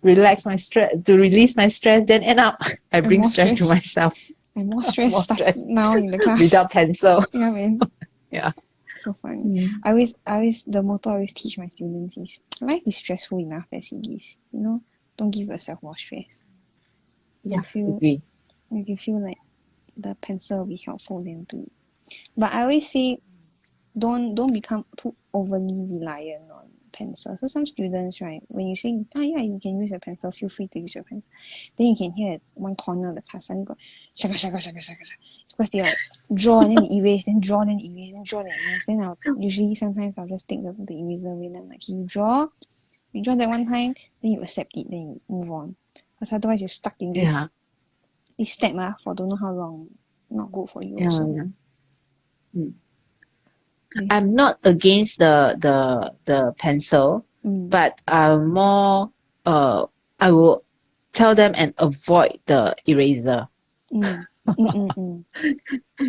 relax my stress, to release my stress. Then end up I bring more stress to stress. myself. I'm more stressed More stuck stress now in the class. without pencil. Yeah, man. Yeah. So funny. Mm. I always, the motto I always teach my students is life is stressful enough as it is. You know, don't give yourself more stress. Yeah, If you agree. like the pencil will be helpful, then do. But I always say, don't become too overly reliant on pencil. So some students, right, when you say, oh yeah, you can use your pencil, feel free to use your pencil. Then you can hear at one corner of the class suddenly go shaka shaka shaka shaka shaka. It's because they like draw and then erase, then draw, then erase, then draw, then erase. Then I'll usually sometimes I'll just take the eraser away. Then I'm like, you draw that one time, then you accept it, then you move on. Because otherwise you're stuck in Yeah. this step for don't know how long. Not good for you Yeah. also. Yeah. Mm. Yes. I'm not against the pencil, but I'm more I will tell them and avoid the eraser.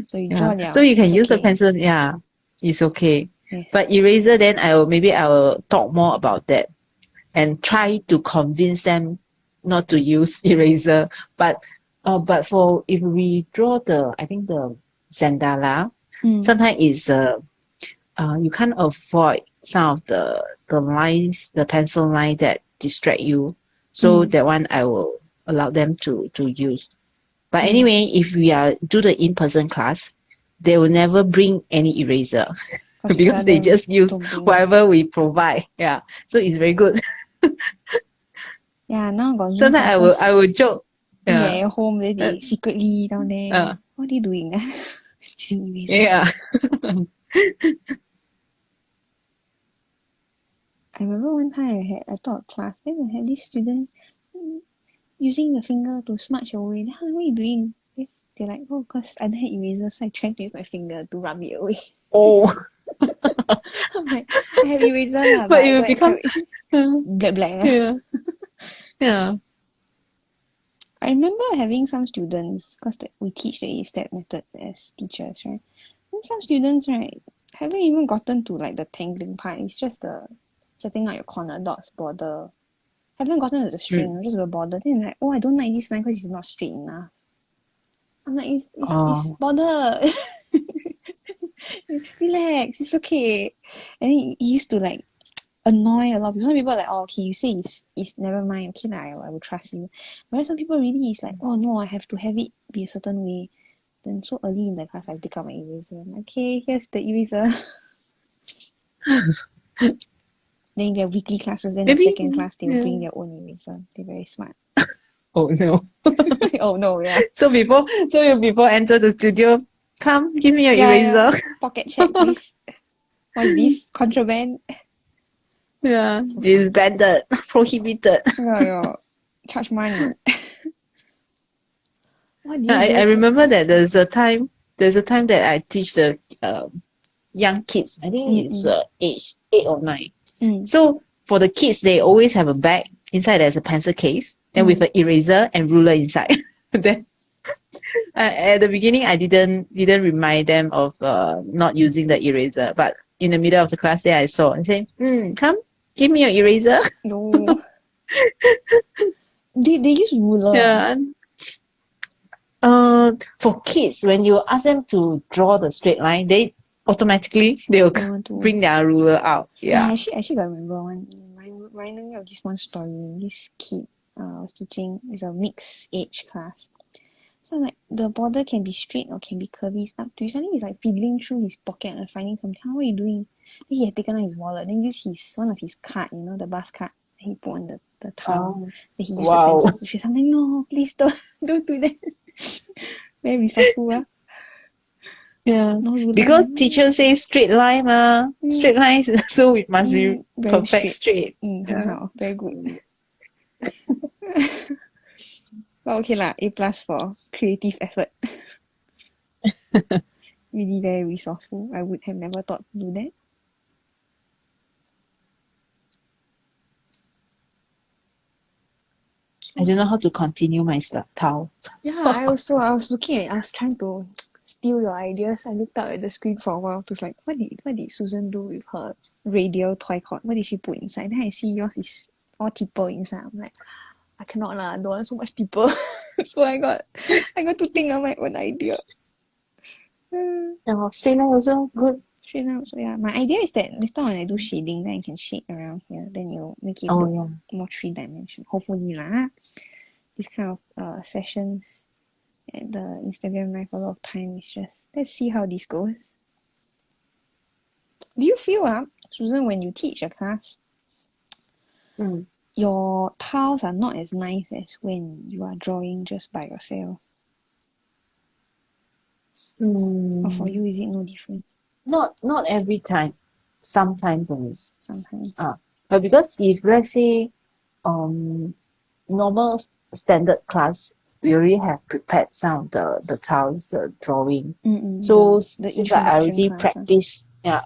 So you draw Yeah. So liao, you can it's use the okay. pencil, yeah, it's okay. Yes. But eraser, then I will talk more about that and try to convince them not to use eraser. But for if we draw I think the Zendala, sometimes it's you can't avoid some of the lines, the pencil line that distract you. So that one I will allow them to use. But anyway, if we are do the in-person class, they will never bring any eraser because they just use whatever we provide. Yeah, so it's very good. Yeah, now got Zoom Sometimes classes. I will joke. Then Yeah. they're at home, then they secretly down there. What are you doing? Using eraser. Yeah. I remember one time I taught a class, then I had this student using the finger to smudge away. Then, what are you doing? They're like, oh, because I don't have eraser, so I tried to use my finger to rub it away. Oh. I'm like, I have eraser lah, But I it will don't become encourage. Black. Yeah. Yeah. I remember having some students, because we teach the A-step method as teachers, right? And some students, right, haven't even gotten to like the tangling part. It's just the setting out your corner dots border. Haven't gotten to the string, just the border. Then it's like, oh, I don't like this line because it's not straight enough. I'm like, it's border. Relax, it's okay. And he used to like annoy a lot of people. Some people are like, oh, okay, you say it's never mind, okay, I will trust you. But some people really is like, oh no, I have to have it be a certain way. Then so early in the class, I take out my eraser. I'm like, okay, here's the eraser. Then we have weekly classes. Then Maybe, the second class, they will bring their own eraser. They're very smart. Oh no. Oh no, yeah. So before enter the studio, come, give me your eraser. Yeah. Pocket check, please. What is this? Contraband? Yeah, it's banned, prohibited. Yeah. Charge money. What do you I remember that there's a time that I teach the young kids. I think it's age 8 or 9. So for the kids, they always have a bag. Inside there's a pencil case, then with an eraser and ruler inside. Then at the beginning, I didn't remind them of not using the eraser. But in the middle of the class, there I saw and say, come, give me your eraser. No. They use ruler. Yeah. For kids, when you ask them to draw the straight line, they automatically will bring their ruler out. Yeah. I actually got remember one. Reminded me of this one story. This kid I was teaching is a mixed age class. So I'm like, the border can be straight or can be curvy. It's up to you. Suddenly he's like fiddling through his pocket and finding something. What are you doing? Then he had taken out his wallet. Then used one of his card, the bus card. He put on the towel. Then he used the pencil to show something. No, please don't do that. Very resourceful. Yeah, because teacher say straight line straight line, so it must be perfect straight. Wow, very good. But okay lah, A+ for creative effort. Really very resourceful. I would have never thought to do that. I don't know how to continue my towel. Yeah, I was looking at I was trying to steal your ideas. I looked up at the screen for a while to like, what did Susan do with her radial toy cord. What did she put inside? Then I see yours is all tipple inside. I'm like, I cannot lah, don't want so much tipple. So I got to think of my own idea. Straightener also good. Straightener also, yeah. My idea is that later when I do shading, then I can shade around here. Then you'll make it look more 3-dimensional. Hopefully lah. This kind of sessions at the Instagram live, a lot of time is just, let's see how this goes. Do you feel, Susan, when you teach a class, your tiles are not as nice as when you are drawing just by yourself? Or for you, is it no difference? Not every time. Sometimes only. Sometimes. But because if let's say normal standard class, we already have prepared some of the tiles, the drawing. So since I already practice, I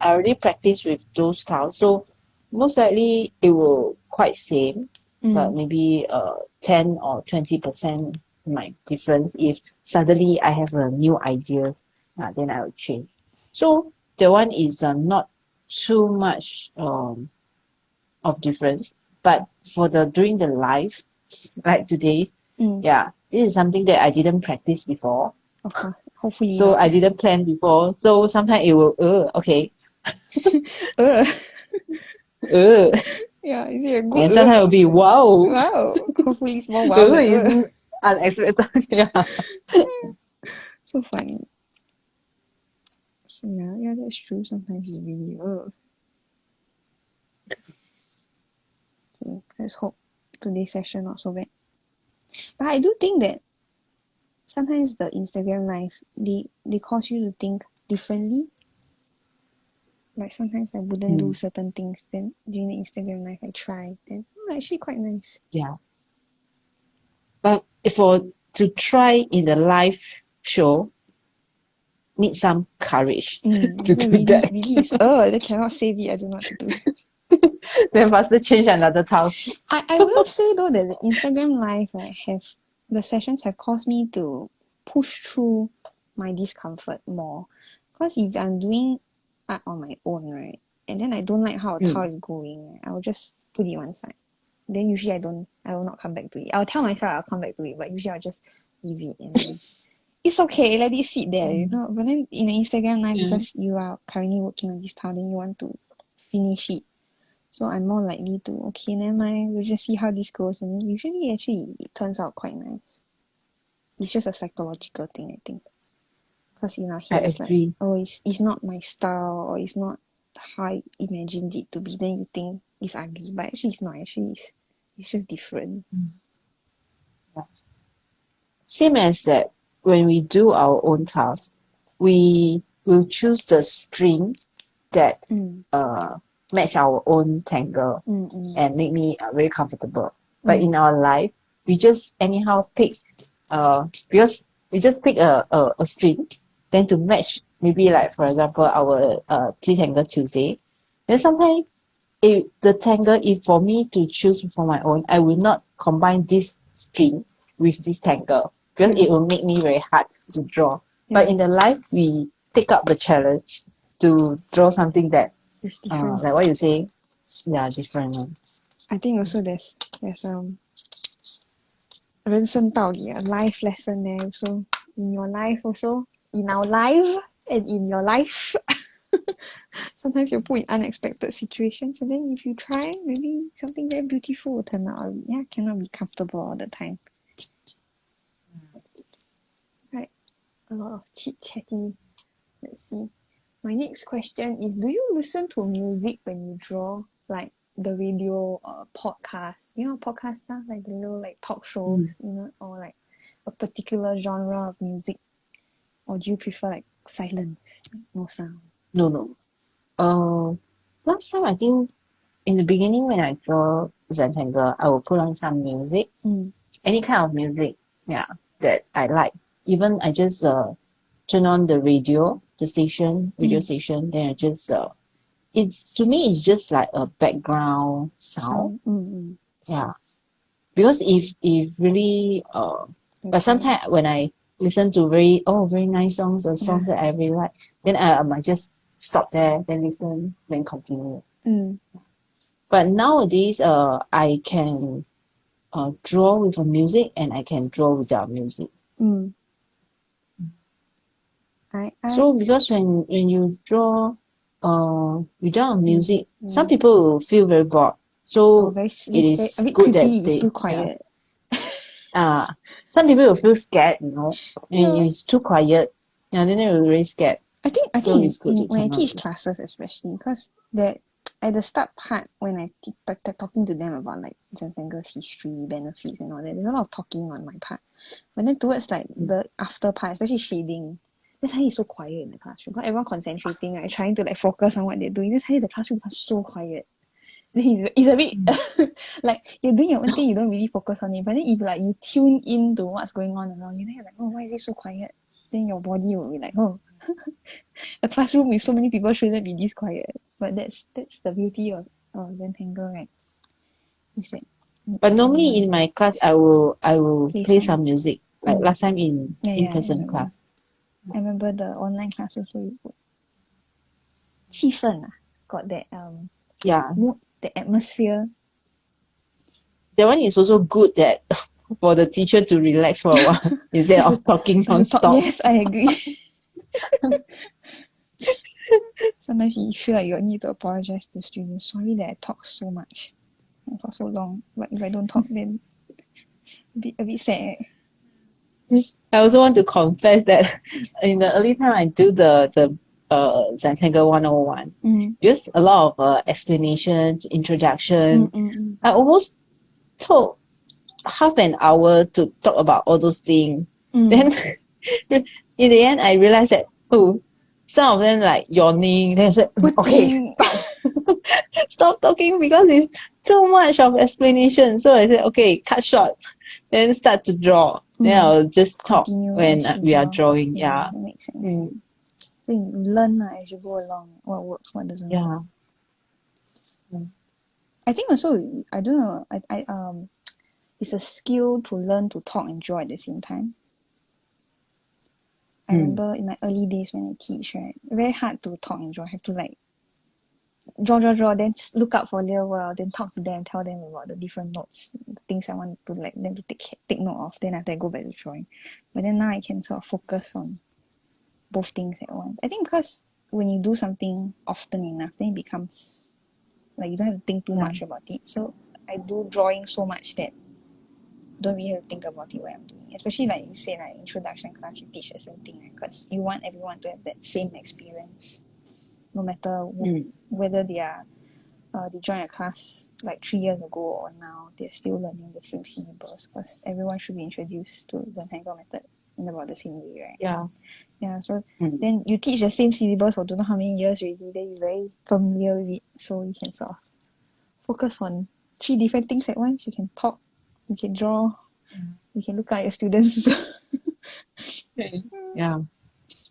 already practice with those tiles. So most likely it will quite same, but maybe 10 or 20% might difference. If suddenly I have a new ideas, then I will change. So the one is not too much of difference. But for during the live, like today's, this is something that I didn't practice before. Okay, hopefully. So I didn't plan before. So sometimes it will, okay. Yeah, is it a good? And sometimes it will be wow. Wow. Hopefully it's more wow than unexpected. Yeah. So funny. So yeah, that's true. Sometimes it's really Okay, let's hope today's session not so bad. But I do think that sometimes the Instagram live, they cause you to think differently. Like sometimes I wouldn't do certain things, then during the Instagram live I try, then actually quite nice. Yeah. But to try in the live show, need some courage to do that. Really they cannot save it. I don't know what to do. Then faster change another tile. I will say though that the Instagram live the sessions have caused me to push through my discomfort more. Because if I'm doing art on my own, right, and then I don't like how a tile is going, I will just put it one side. Then usually I will not come back to it. I'll tell myself I'll come back to it, but usually I'll just leave it and then it's okay, let it sit there, you know. But then in the Instagram live, because you are currently working on this tile, then you want to finish it. So I'm more likely to, okay, never mind, we'll just see how this goes. And usually actually it turns out quite nice. It's just a psychological thing, I think. Because in our head it's like, it's not my style, or it's not how I imagined it to be. Then you think it's ugly, but actually it's not. Actually it's just different. Yeah. Same as that when we do our own task, we will choose the string that match our own tangle and make me very comfortable. But in our life, we just anyhow pick because we just pick a string, then to match maybe like for example our T-Tangle Tuesday. Then sometimes if for me to choose for my own, I will not combine this string with this tangle because it will make me very hard to draw. But in the life, we take up the challenge to draw something that it's different. Like what you say, different. I think also there's 人生道理, a life lesson there also. In your life also, in our life and in your life. Sometimes you're put in unexpected situations, and then if you try, maybe something very beautiful will turn out. Cannot be comfortable all the time. Right, a lot of chit-chatting. Let's see. My next question is, do you listen to music when you draw? Like the radio podcast, podcasts are like the little like talk shows, or like a particular genre of music, or do you prefer like silence, no sound? No. Last time I think in the beginning when I draw Rectangle, I will put on some music, any kind of music, that I like. Even I just turn on the radio station, then I just to me it's just like a background sound. Because if really but sometimes when I listen to very nice songs or songs that I really like, then I might just stop there, then listen, then continue. Mm. But nowadays, I can draw with a music and I can draw without music. Mm. So because when you draw without music, some people will feel very bored. So it it is is a bit good creepy. that It's too they quiet. some people will feel scared, you know. Yeah. When it's too quiet, then they will really scared. I think it's good to when I turn on teach it. classes, especially because that at the start part when I talking to them about like Zentangle's history, benefits, and all that, there's a lot of talking on my part. But then towards like the after part, especially shading, that's how it's so quiet in the classroom. Because everyone concentrating, right, trying to like focus on what they're doing. That's how the classroom becomes so quiet. Then it's a bit like you're doing your own thing, you don't really focus on it. But then if like you tune into what's going on around you, then you're like, oh, why is it so quiet? Then your body will be like, oh, a classroom with so many people shouldn't be this quiet. But that's the beauty of Zentangle, right? Is that But normally in my class, I will play some music. Like last time in in-person class. I remember the online class also. 气氛 got that mood, the atmosphere. That one is also good that for the teacher to relax for a while instead of talking non-stop. Yes, I agree. Sometimes you feel like you need to apologize to students. Sorry that I talk so much and for so long. But if I don't talk, then a bit sad. I also want to confess that in the early time I do the Zentangle 101. Just a lot of explanation, introduction. I almost took half an hour to talk about all those things. Then in the end I realized that some of them like yawning. Then I said, okay, stop talking because it's too much of explanation. So I said, okay, cut short. Then start to draw. Then I'll just talk when we are drawing. Yeah. That makes sense. So you learn as you go along what works, what doesn't work. I think also, I don't know, it's a skill to learn to talk and draw at the same time. I remember in my early days when I teach, right, very hard to talk and draw. I have to like draw, then look up for a little while, then talk to them, tell them about the different notes, the things I want to like them to take note of. Then after I go back to drawing. But then now I can sort of focus on both things at once. I think because when you do something often enough, then it becomes like you don't have to think too much about it. So I do drawing so much that don't really have to think about it when I'm doing it. Especially like you say, like introduction class, you teach the same thing, right? Because you want everyone to have that same experience, no matter whether they are they join a class like 3 years ago or now, they're still learning the same syllabus. Because everyone should be introduced to the Tangle method in about the same way, right? Yeah. So then you teach the same syllabus for don't know how many years already. Then you're very familiar with it, so you can sort of focus on 3 different things at once. You can talk, you can draw, you can look at your students. Yeah,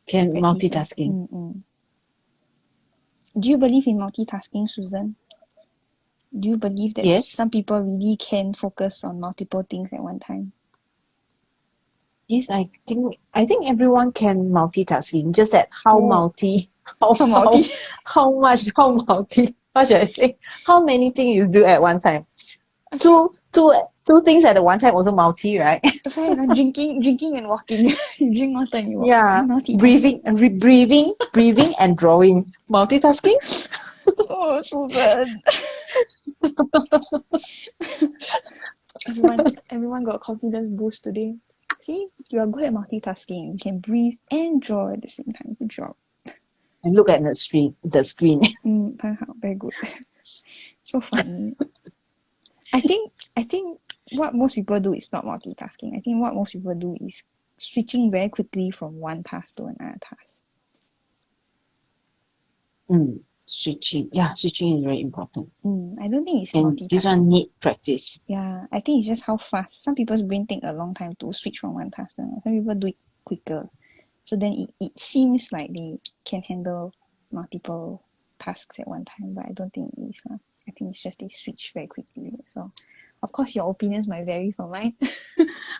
can multitasking. Do you believe in multitasking, Susan? Do you believe that some people really can focus on multiple things at one time? Yes, I think everyone can multitasking. Just that how much, what should I say? How many things you do at one time? Two things at the one time also multi, right? Right, like drinking and walking. You drink water and you walk. Yeah, breathing and drawing. Multitasking. Oh, Susan. Everyone got a confidence boost today. See, you are good at multitasking. You can breathe and draw at the same time. Good job. And look at the screen. Very good. So funny. I think what most people do is not multitasking. I think what most people do is switching very quickly from one task to another task. Switching is very important. I don't think it's and multitasking. This one need practice. Yeah, I think it's just how fast. Some people's brain take a long time to switch from one task to another. Some people do it quicker. So then it seems like they can handle multiple tasks at one time, but I don't think it is. I think it's just they switch very quickly. So, of course, your opinions might vary from mine.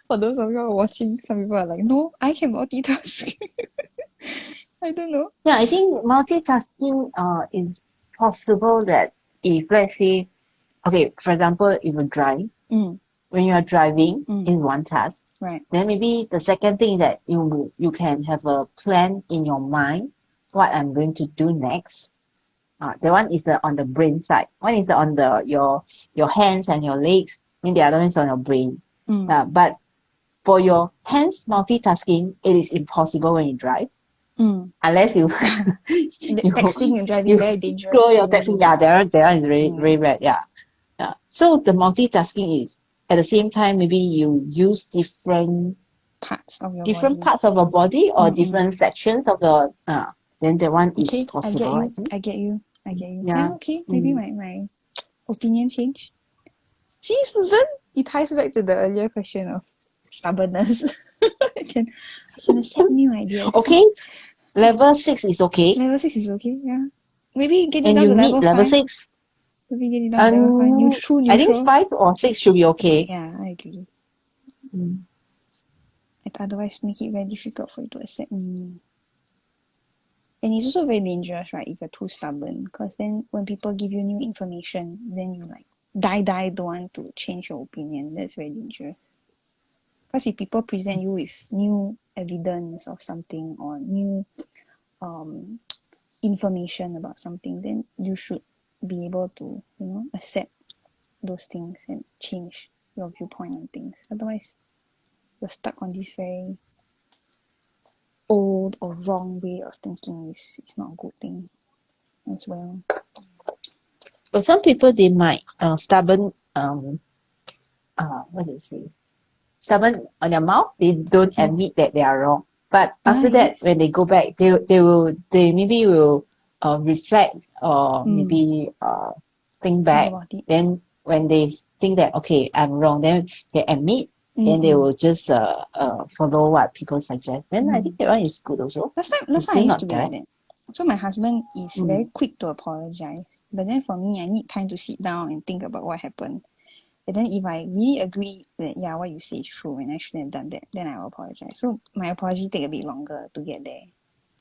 For those of you who are watching, some people are like, no, I can multitask. I don't know. Yeah, I think multitasking is possible that if let's say, okay, for example, if you drive, when you are driving is one task. Right. Then maybe the second thing that you can have a plan in your mind what I'm going to do next. The one is on the brain side. One is on your hands and your legs. And the other one is on your brain. But for your hands multitasking, it is impossible when you drive. Unless you Texting and driving you very dangerous. throw your texting. Yeah, that one is very bad. Yeah. So the multitasking is at the same time maybe you use different parts of your body or different sections of your then that one is okay, possible. I get you. Yeah. Okay, maybe my opinion changed. See, Susan, it ties back to the earlier question of stubbornness. I can accept new ideas. Okay, level 6 is okay. Level 6 is okay, yeah. Maybe get it And down you to need level 5. 6. Maybe get it down to level 5. Neutral. I think 5 or 6 should be okay. Yeah, I agree. Otherwise, make it very difficult for you to accept me. And it's also very dangerous, right? If you're too stubborn, because then when people give you new information, then you like don't want to change your opinion. That's very dangerous. Because if people present you with new evidence of something or new information about something, then you should be able to, accept those things and change your viewpoint on things. Otherwise, you're stuck on this very old or wrong way of thinking. It's not a good thing as well. But some people, they might stubborn what do you say? Stubborn on their mouth. They don't admit that they are wrong. But after that, when they go back, they maybe will reflect or maybe think back. Then when they think that okay, I'm wrong, then they admit. Then they will just follow what people suggest. Then I think that one is good also. Last time I used to be like that. So my husband is very quick to apologize. But then for me, I need time to sit down and think about what happened. And then if I really agree that, yeah, what you say is true and I shouldn't have done that, then I will apologize. So my apology take a bit longer to get there.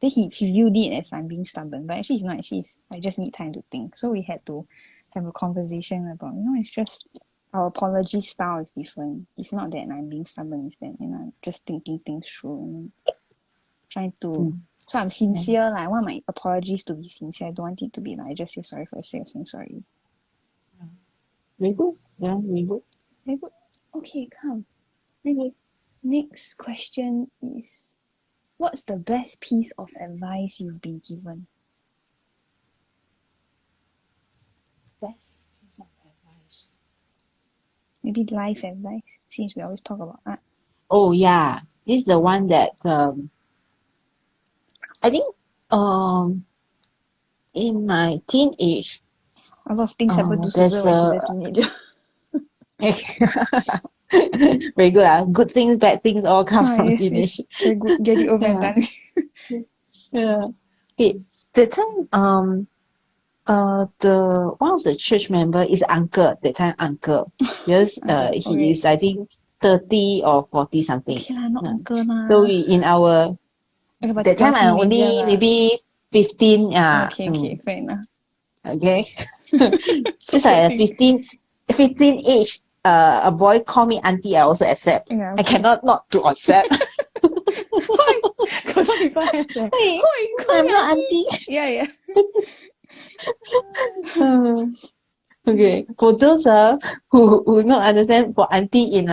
Then he viewed it as I'm being stubborn. But actually it's not. Actually, I just need time to think. So we had to have a conversation about, it's just our apology style is different. It's not that I'm being stubborn, it's that, I'm just thinking things through and trying to... So I'm sincere. Like, I want my apologies to be sincere. I don't want it to be like, I just say sorry for the sake of saying sorry. Very good. Yeah, very good. Very good. Okay, come. Very good. Next question is, what's the best piece of advice you've been given? Best piece of advice. Maybe life advice, since we always talk about that. Oh yeah, this is the one that I think in my teenage, a lot of things happen to Susan when she's a teenager. Very good. Good things, bad things all come from teenage. Very good. Get it over and done. Yeah. Okay. That time the one of the church member is uncle. That time uncle. Because he is I think 30 or 40 something. Okay lah, not uncle lah. So we in our that time I only maybe 15. Yeah. Okay, fair enough. Okay. Just like a 15 age, a boy call me auntie, I also accept. Yeah, okay. I cannot not to accept. Because some people have that. I'm not auntie. Yeah. Okay. For those who not understand, for auntie in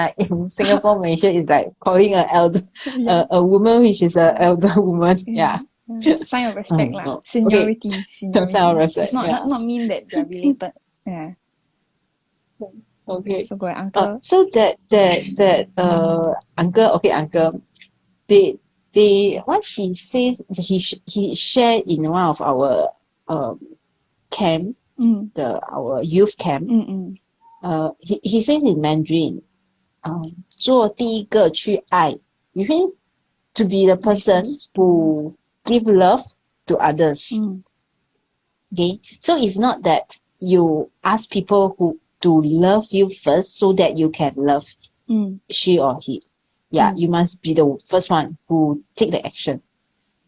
Singapore, Malaysia is like calling a woman which is an elder woman. Yeah. Sign of respect lah. Seniority. Okay. Sign of respect. It's not mean that they're related. Yeah. Okay. So go ahead, uncle. So that uncle. Okay, uncle. They what he says he shared in one of our camp, our youth camp. He says in Mandarin, 做第一个去爱, which means to be the person who give love to others. Okay, so it's not that you ask people who to love you first so that you can love she or he. Yeah, you must be the first one who take the action.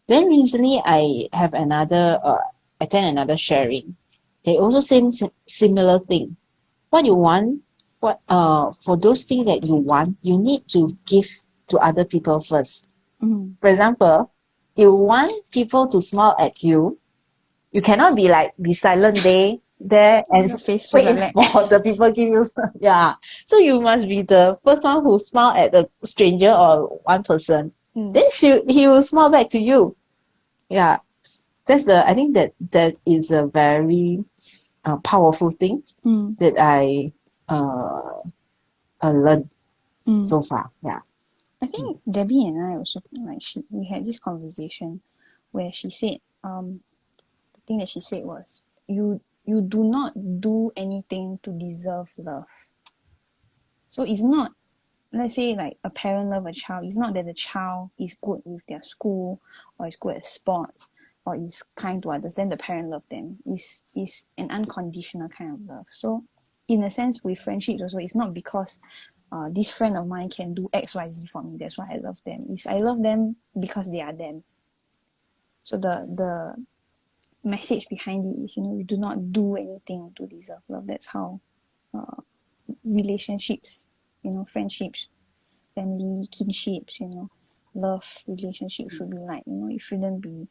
Then recently I have attend another sharing. They also same similar thing. What you want, for those things that you want, you need to give to other people first. For example, you want people to smile at you. You cannot be silent there and Your face to wait the for the people give you yeah. So you must be the first one who smile at the stranger or one person. Then he will smile back to you. Yeah. I think that is a very powerful thing that I learned so far. Yeah. I think Debbie and I also we had this conversation where she said the thing that she said was you do not do anything to deserve love. So it's not, let's say like a parent love a child, it's not that the child is good with their school or is good at sports or is kind to others, then the parent love them. Is an unconditional kind of love. So in a sense with friendships also, it's not because this friend of mine can do XYZ for me, that's why I love them. I love them because they are them. So the message behind it is, you do not do anything to deserve love. That's how relationships, friendships, family, kinships, love relationships should be like. It shouldn't be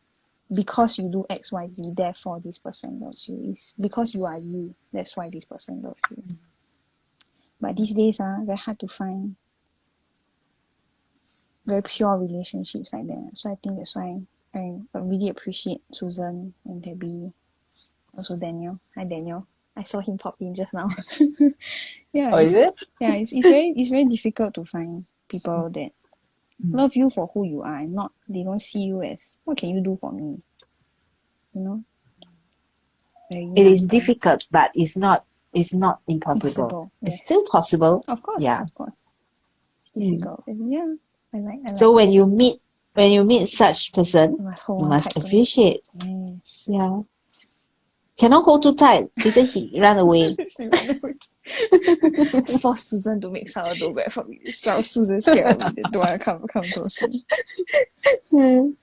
because you do XYZ, therefore this person loves you. It's because you are you, that's why this person loves you. But these days, very hard to find very pure relationships like that. So I think that's why I really appreciate Susan and Debbie, also Daniel. Hi Daniel. I saw him pop in just now. Yeah, Is it? Yeah, it's very difficult to find people that love you for who you are and not they don't see you as what can you do for me. Very It is number. difficult, but it's not impossible. Yes. It's still possible. Of course, Yeah. of course. It's difficult. Yeah. I like So when this. you meet such person, You must hold you on must tight to them. appreciate. Yes. Yeah. Cannot hold too tight. Later he run away. Force Susan to make sourdough bread for me. So Susan scared of me. Don't want to come close to me.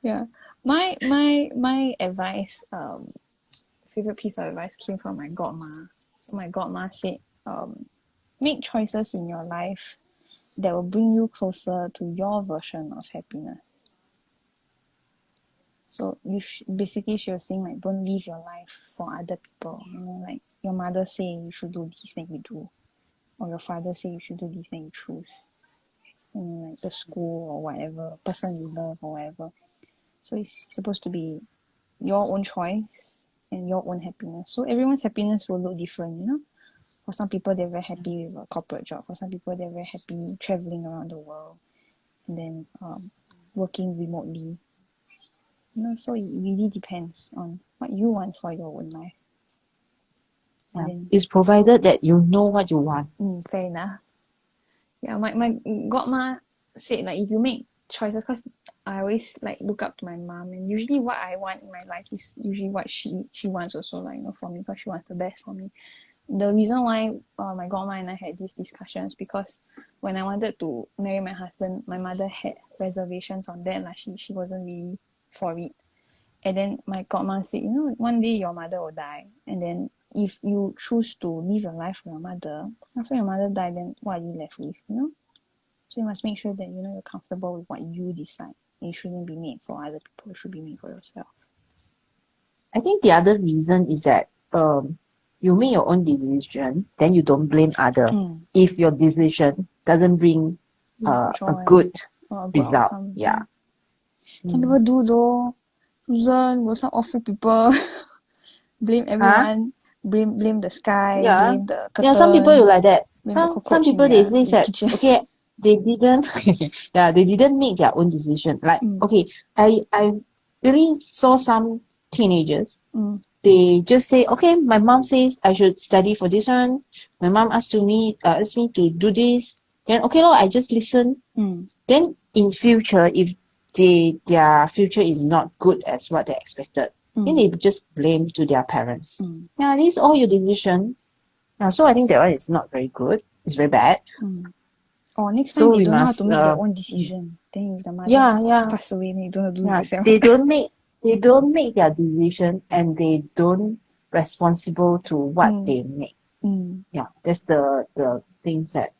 Yeah. My advice, favorite piece of advice came from my godma. So my godma said, make choices in your life that will bring you closer to your version of happiness. So basically she was saying like don't live your life for other people. Like your mother say you should do this, then you do, or your father say you should do this, then you choose. Like the school or whatever, person you love or whatever. So it's supposed to be your own choice and your own happiness. So everyone's happiness will look different. For some people they're very happy with a corporate job. For some people they're very happy traveling around the world and then working remotely. So it really depends on what you want for your own life. It's provided that you know what you want. Fair enough. Yeah, my godma said like if you make choices, because I always like look up to my mom, and usually what I want in my life is usually what she wants also, like for me, because she wants the best for me. The reason why my godma and I had these discussions because when I wanted to marry my husband, my mother had reservations on that. Like she wasn't really for it. And then my godma said, one day your mother will die, and then if you choose to live your life for your mother, after your mother died, then what are you left with? So you must make sure that you're comfortable with what you decide. It shouldn't be made for other people. It should be made for yourself. I think the other reason is that you make your own decision, then you don't blame other. If your decision doesn't bring a good result. Outcome. Yeah. Some people do though. Susan, will some awful people blame everyone. Blame the sky. Blame the curtain. Yeah, some people you like that. Some people they say that kitchen. okay, they didn't they didn't make their own decision. Like okay, I really saw some teenagers. They just say, okay, my mom says I should study for this one. My mom asked me to do this. Then okay, I just listen. Then in future, if their future is not good as what they expected, then they just blame to their parents. Yeah, this is all your decision. Yeah, so I think that one is not very good. It's very bad. Or next time they don't know how to make their own decision. Then if the mother Yeah. pass away, then you don't have to do it Yeah. yourself. They don't make their decision, and they don't responsible to what they make. Yeah, that's the things that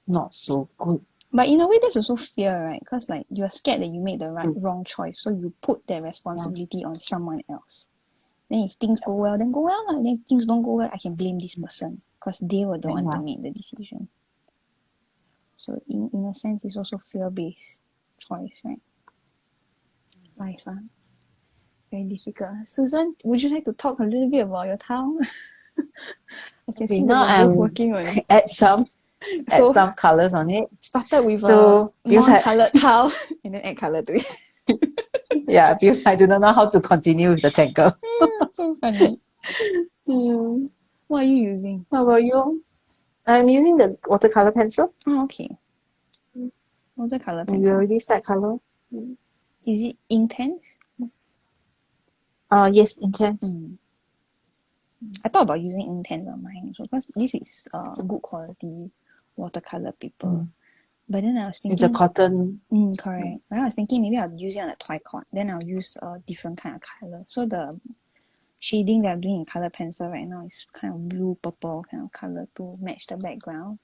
not so good. But in a way, there's also fear, right? Because like you're scared that you made the wrong choice, so you put that responsibility on someone else. Then if things go well, then go well. Then if things don't go well, I can blame this person because they were the one that made the decision. So in a sense, it's also fear-based choice, right? Life, very difficult. Susan, would you like to talk a little bit about your town? I can see that we're both working on it. Add some colors on it. Started with So, a non-coloured tile and then add colour to it. Yeah, because I do not know how to continue with the Tangle. So funny. What are you using? How about you? I'm using the watercolor pencil. Oh, okay. Watercolor pencil. You already start color? Is it intense? Yes, intense. I thought about using intense on mine also because this is good quality watercolor paper. But then I was thinking... It's a cotton. Correct. But I was thinking maybe I'll use it on a Twicod. Then I'll use a different kind of color. So the shading that I'm doing in color pencil right now is kind of blue purple kind of color to match the background.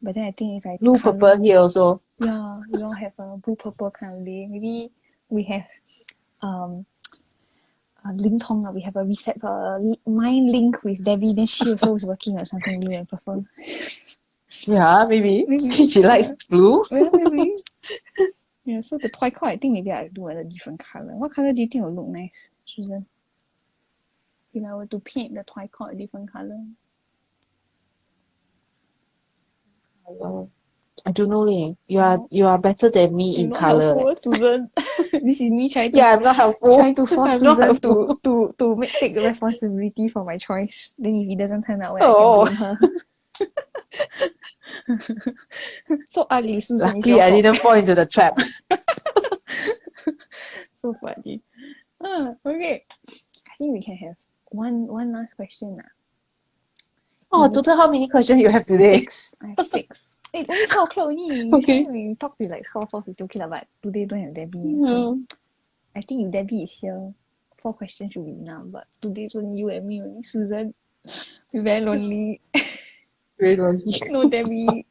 But then I think if I blue purple here also. Yeah, we all have a blue purple kind of day. Maybe we have Ling Tong, we have a reset mind link with Debbie, then she also is working on something blue and purple. Yeah, maybe. She likes blue. Yeah, maybe. Yeah, so the Twicod, I think maybe I'll do a different color. What color do you think will look nice, Susan? If I were to paint the Twicod a different color. I don't know, Leh. You are better than me in color. You're not helpful, Susan. This is me trying to... Yeah, I'm not helpful. Trying to force Susan to take responsibility for my choice. Then if it doesn't turn out well, I can blame her. So ugly, Susan. Luckily, I didn't fall into the trap. So funny. Okay. I think we can have one last question. Total how many questions you have today? 6. I have 6. Only 4 o'clock only. Okay. We talked to like 4:50, okay, but today don't have Debbie. So I think if Debbie is here, 4 questions should be enough. But today it's only you and me, only Susan. We're very lonely. Very lonely. No Debbie.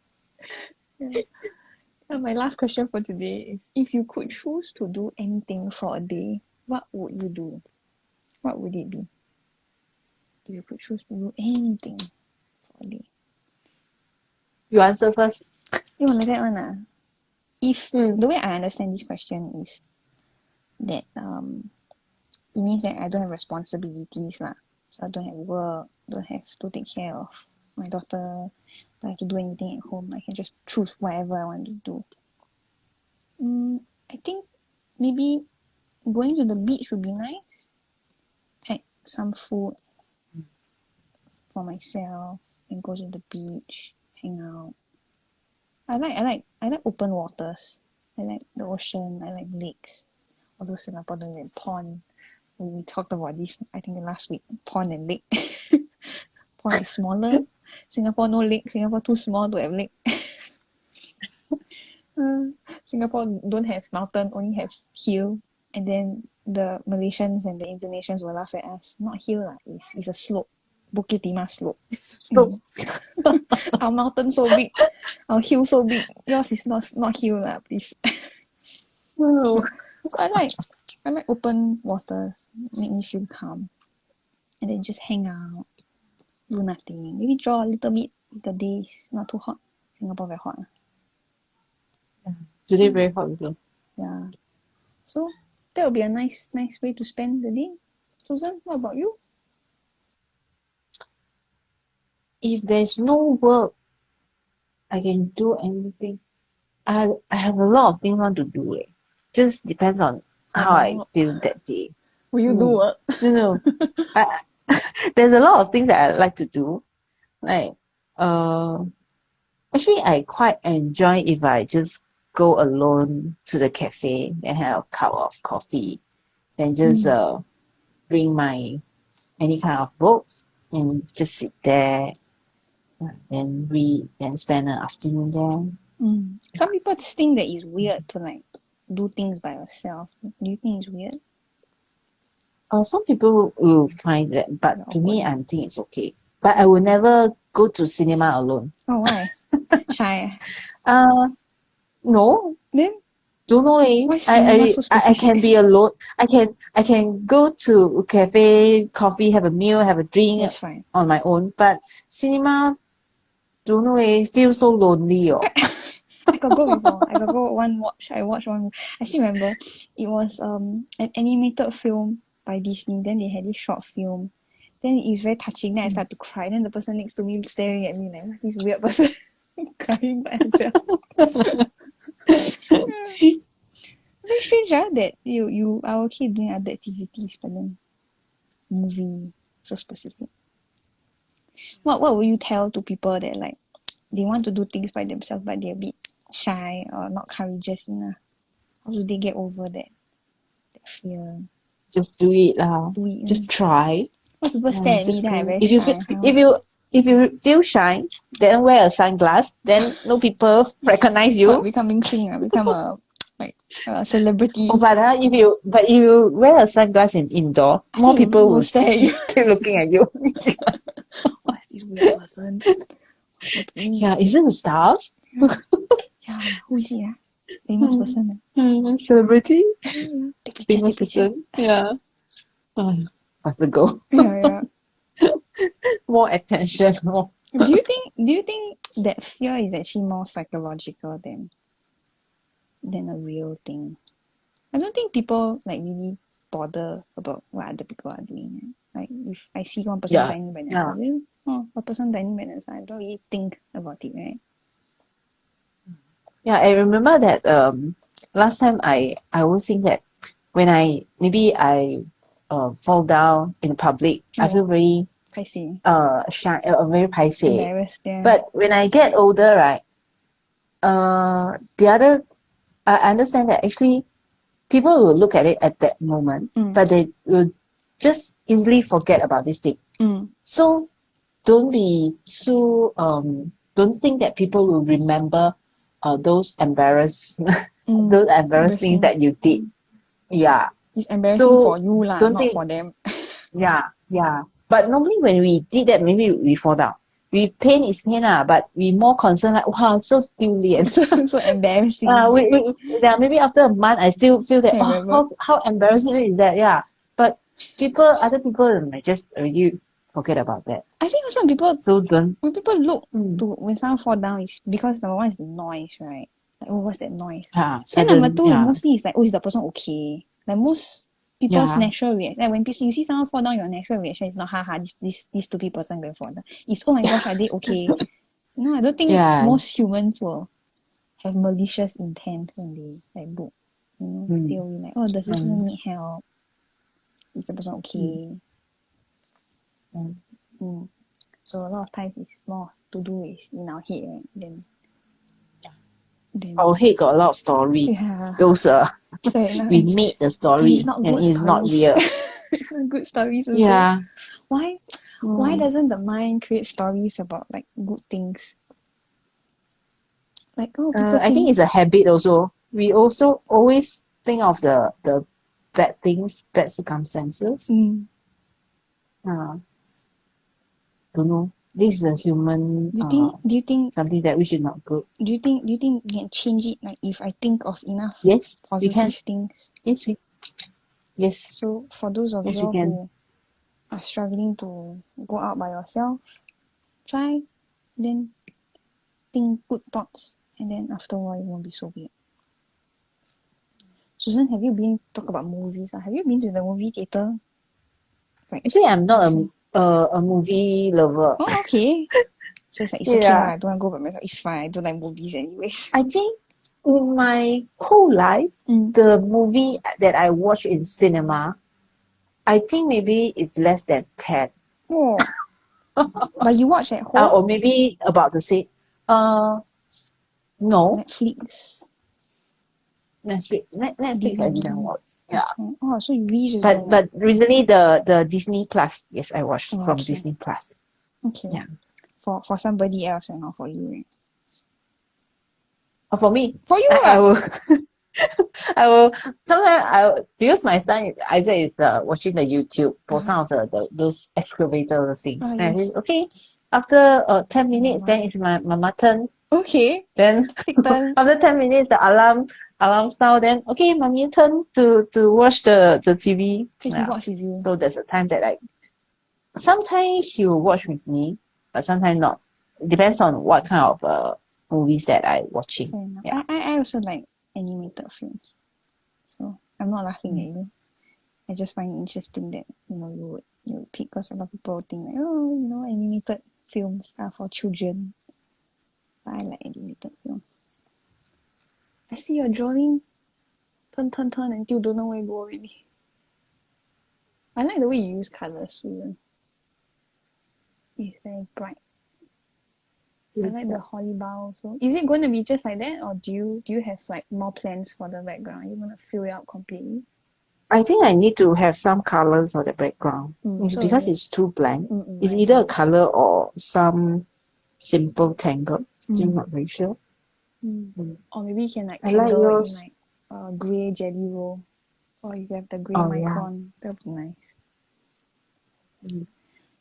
Yeah. And my last question for today is, if you could choose to do anything for a day, what would you do? What would it be? If you could choose to do anything for a day. You answer first. You want like that one? If the way I understand this question is that it means that I don't have responsibilities lah. So I don't have work, don't have to take care of my daughter, don't have to do anything at home. I can just choose whatever I want to do. I think maybe going to the beach would be nice. Pack some food for myself and go to the beach, hang out. I like open waters. I like the ocean. I like lakes. Although Singapore don't have pond. We talked about this, I think, last week. Pond and lake. Pond is smaller. Singapore no lake. Singapore too small to have lake. Singapore don't have mountain, only have hill. And then the Malaysians and the Indonesians will laugh at us. Not hill lah. It's a slope. Bukit Timah slope. Our mountain so big, our hill so big. Yours is not hill lah, please. So I like open waters. Make me feel calm, and then just hang out, do nothing. Maybe draw a little bit. If the day is not too hot. Singapore very hot. Today very hot also. Yeah. So that would be a nice way to spend the day. Susan, what about you? If there's no work, I can do anything. I have a lot of things I want to do. Just depends on how I feel that day. Will you do work? No. There's a lot of things that I like to do. Like, actually, I quite enjoy if I just go alone to the cafe and have a cup of coffee, then just bring my any kind of books and just sit there. Then read, then spend an afternoon there. Some people think that it's weird to like do things by yourself. Do you think it's weird? Some people will find that, but to me, Awkward. I think it's okay. But I will never go to cinema alone. Oh, why? Shy. No, Then don't know. why cinema so I specific? can be alone. I can go to a cafe, coffee, have a meal, have a drink That's fine. on my own. But cinema, don't know. Feel so lonely. I got go before. I got go one watch. I watched one. I still remember it was an animated film by Disney. Then they had this short film. Then it was very touching. Then I started to cry. Then the person next to me staring at me like, what's this weird person crying by himself? Very strange, that you are okay doing other activities, but then movie so specific. What would you tell to people that like they want to do things by themselves but they're a bit shy or not courageous enough? How do they get over that fear? Just do it. Do it. Just try. What people stare at me, Just then I go. very If shy. you feel shy, then wear a sunglass. Then no people recognize you. What, become Ming Sing, become a celebrity. Oh, but if you wear a sunglass in indoor, I more think people will will stare at you. keep looking at you. What's this weird person? What to me? Yeah, is it the stars? Yeah, who is it? Famous person. Celebrity? Take picture, Famous take picture. person? Yeah. Faster go. Yeah. More attention. More. Do you think that fear is actually more psychological than a real thing? I don't think people like really bother about what other people are doing. Like if I see one person Yeah. dining by Yeah. themselves, then, a person dining by themselves, I don't really think about it, right? Yeah, I remember that last time I always think that when I fall down in public, I feel very I see. shy, very paiseh. Embarrassed, yeah. But when I get older, right, the other I understand that actually people will look at it at that moment, but they will just easily forget about this thing. So don't be too don't think that people will remember those those embarrassing things that you did. Yeah. It's embarrassing So for you lah, don't not think for them. yeah. But normally when we did that, maybe we fall down. We pain is pain but we more concerned like wow, so 丢脸. so embarrassing. Maybe after a month I still feel that Can't remember. how embarrassing is that, yeah. But other people might just already forget about that. I think also people So don't when people look to when someone fall down, it's because number one is the noise, right? Like, oh, what's that noise? Then number two, mostly is like, oh, is the person okay? Like most people's natural reaction, like when you see someone fall down, your natural reaction is not haha, this stupid person going to fall down. It's oh my gosh, are they okay? No, I don't think most humans will have malicious intent when they like look. You know, they will be like, oh, does this person need help? Is the person okay? So a lot of times it's more to do with in our head, right? Then our head got a lot of story. Yeah. Those like, we made the story and it's not real. It's not good stories also. Yeah. Why doesn't the mind create stories about like good things? Like I think it's a habit also. We also always think of the bad things, bad circumstances. Don't know. This is a human. Do you think something that we should not go? Do you think we can change it? Like if I think of enough positive things. Yes. So for those of you who are struggling to go out by yourself, try, then think good thoughts, and then after a while it won't be so weird. Susan, have you talk about movies? Have you been to the movie theater? Actually, I'm not a movie lover. Oh, okay. So it's like, it's okay lah, I don't want to go by myself. It's fine, I don't like movies anyway. I think in my whole life, the movie that I watch in cinema, I think maybe it's less than 10. Oh. But you watch at home? Or maybe about the same. No. Netflix, I didn't watch. Yeah. Oh, so you really just But recently the Disney Plus, yes, I watched from Disney Plus. Okay. Yeah. For somebody else and not for you, right? For me. For you, I will. I will sometimes because my son Isaac is watching the YouTube for some of the those excavator thing. Ah, And I yes. say, okay, after 10 minutes, Mama. then it's my mama turn. Okay. Then Take turn. after 10 minutes, the alarm sound. Then okay, mommy turn to watch the TV. So he Yeah. watch with you. So there's a time that sometimes he will watch with me, but sometimes not. It depends on what kind of movies that I watching. Fair enough. Yeah. I also like animated films. So I'm not laughing at you. I just find it interesting that, you would pick, because a lot of people think like, oh, animated films are for children. But I like animated films. I see your drawing. Turn until don't know where to go already. I like the way you use colours, Susan. It's very bright. I like the holly bar also. Is it going to be just like that, or do you have like more plans for the background? You're gonna fill it out completely? I think I need to have some colors on the background. It's So because it's too blank. It's I either a agree. color or some simple tangle. Still not very sure. Or maybe you can like I like tangle it in yours. like grey jelly roll, or you have the grey Oh, yeah. micron. That'll be nice.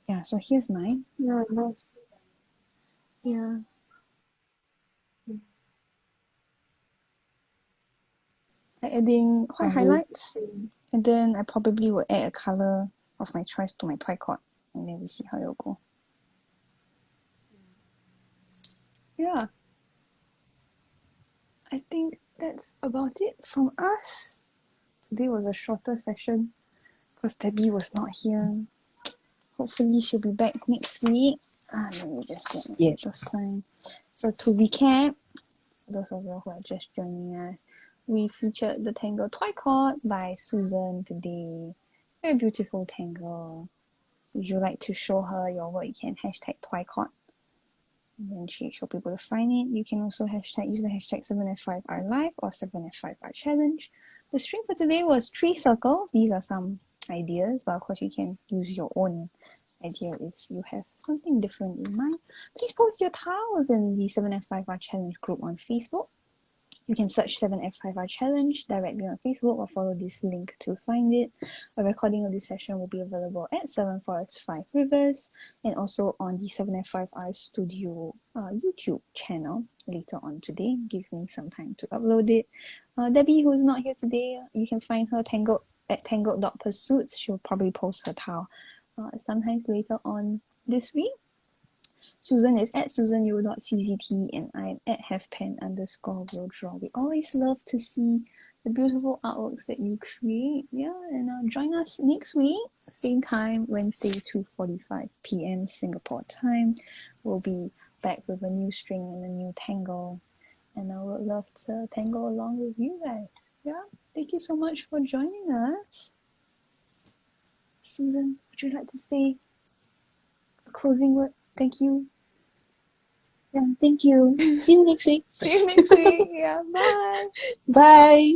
Yeah. So here's mine. Yeah, nice. Yeah. Adding white highlights, and then I probably will add a color of my choice to my Twicod, and then we see how it'll go. Yeah, I think that's about it from us. Today was a shorter session because Debbie was not here. Hopefully she'll be back next week. Let me just get my little sign. So to recap, those of you who are just joining us, we featured the Tangle Twicod by Susan today. Very beautiful Tangle. If you like to show her your work, you can hashtag Twicod. And then she'll be able to find it. You can also use the hashtag 7F5RLive or 7F5RChallenge. The stream for today was 3 circles. These are some ideas, but of course you can use your own idea if you have something different in mind. Please post your tiles in the 7F5R Challenge group on Facebook. You can search 7F5R Challenge directly on Facebook or follow this link to find it. A recording of this session will be available at 7 Forests 5 Rivers and also on the 7F5R Studio YouTube channel later on today. Give me some time to upload it. Debbie, who's not here today, you can find her Tangled at tangled.pursuits. She'll probably post her tile sometimes later on this week. Susan is at susanyeo.czt and I'm at halfpen_will_draw. We always love to see the beautiful artworks that you create. Yeah, and join us next week, same time, Wednesday, 2:45 p.m. Singapore time. We'll be back with a new string and a new tangle, and I would love to tangle along with you guys. Yeah, thank you so much for joining us. Susan, would you like to say a closing word? Thank you. Yeah, thank you. See you next week. See you next week. Yeah, bye. Bye.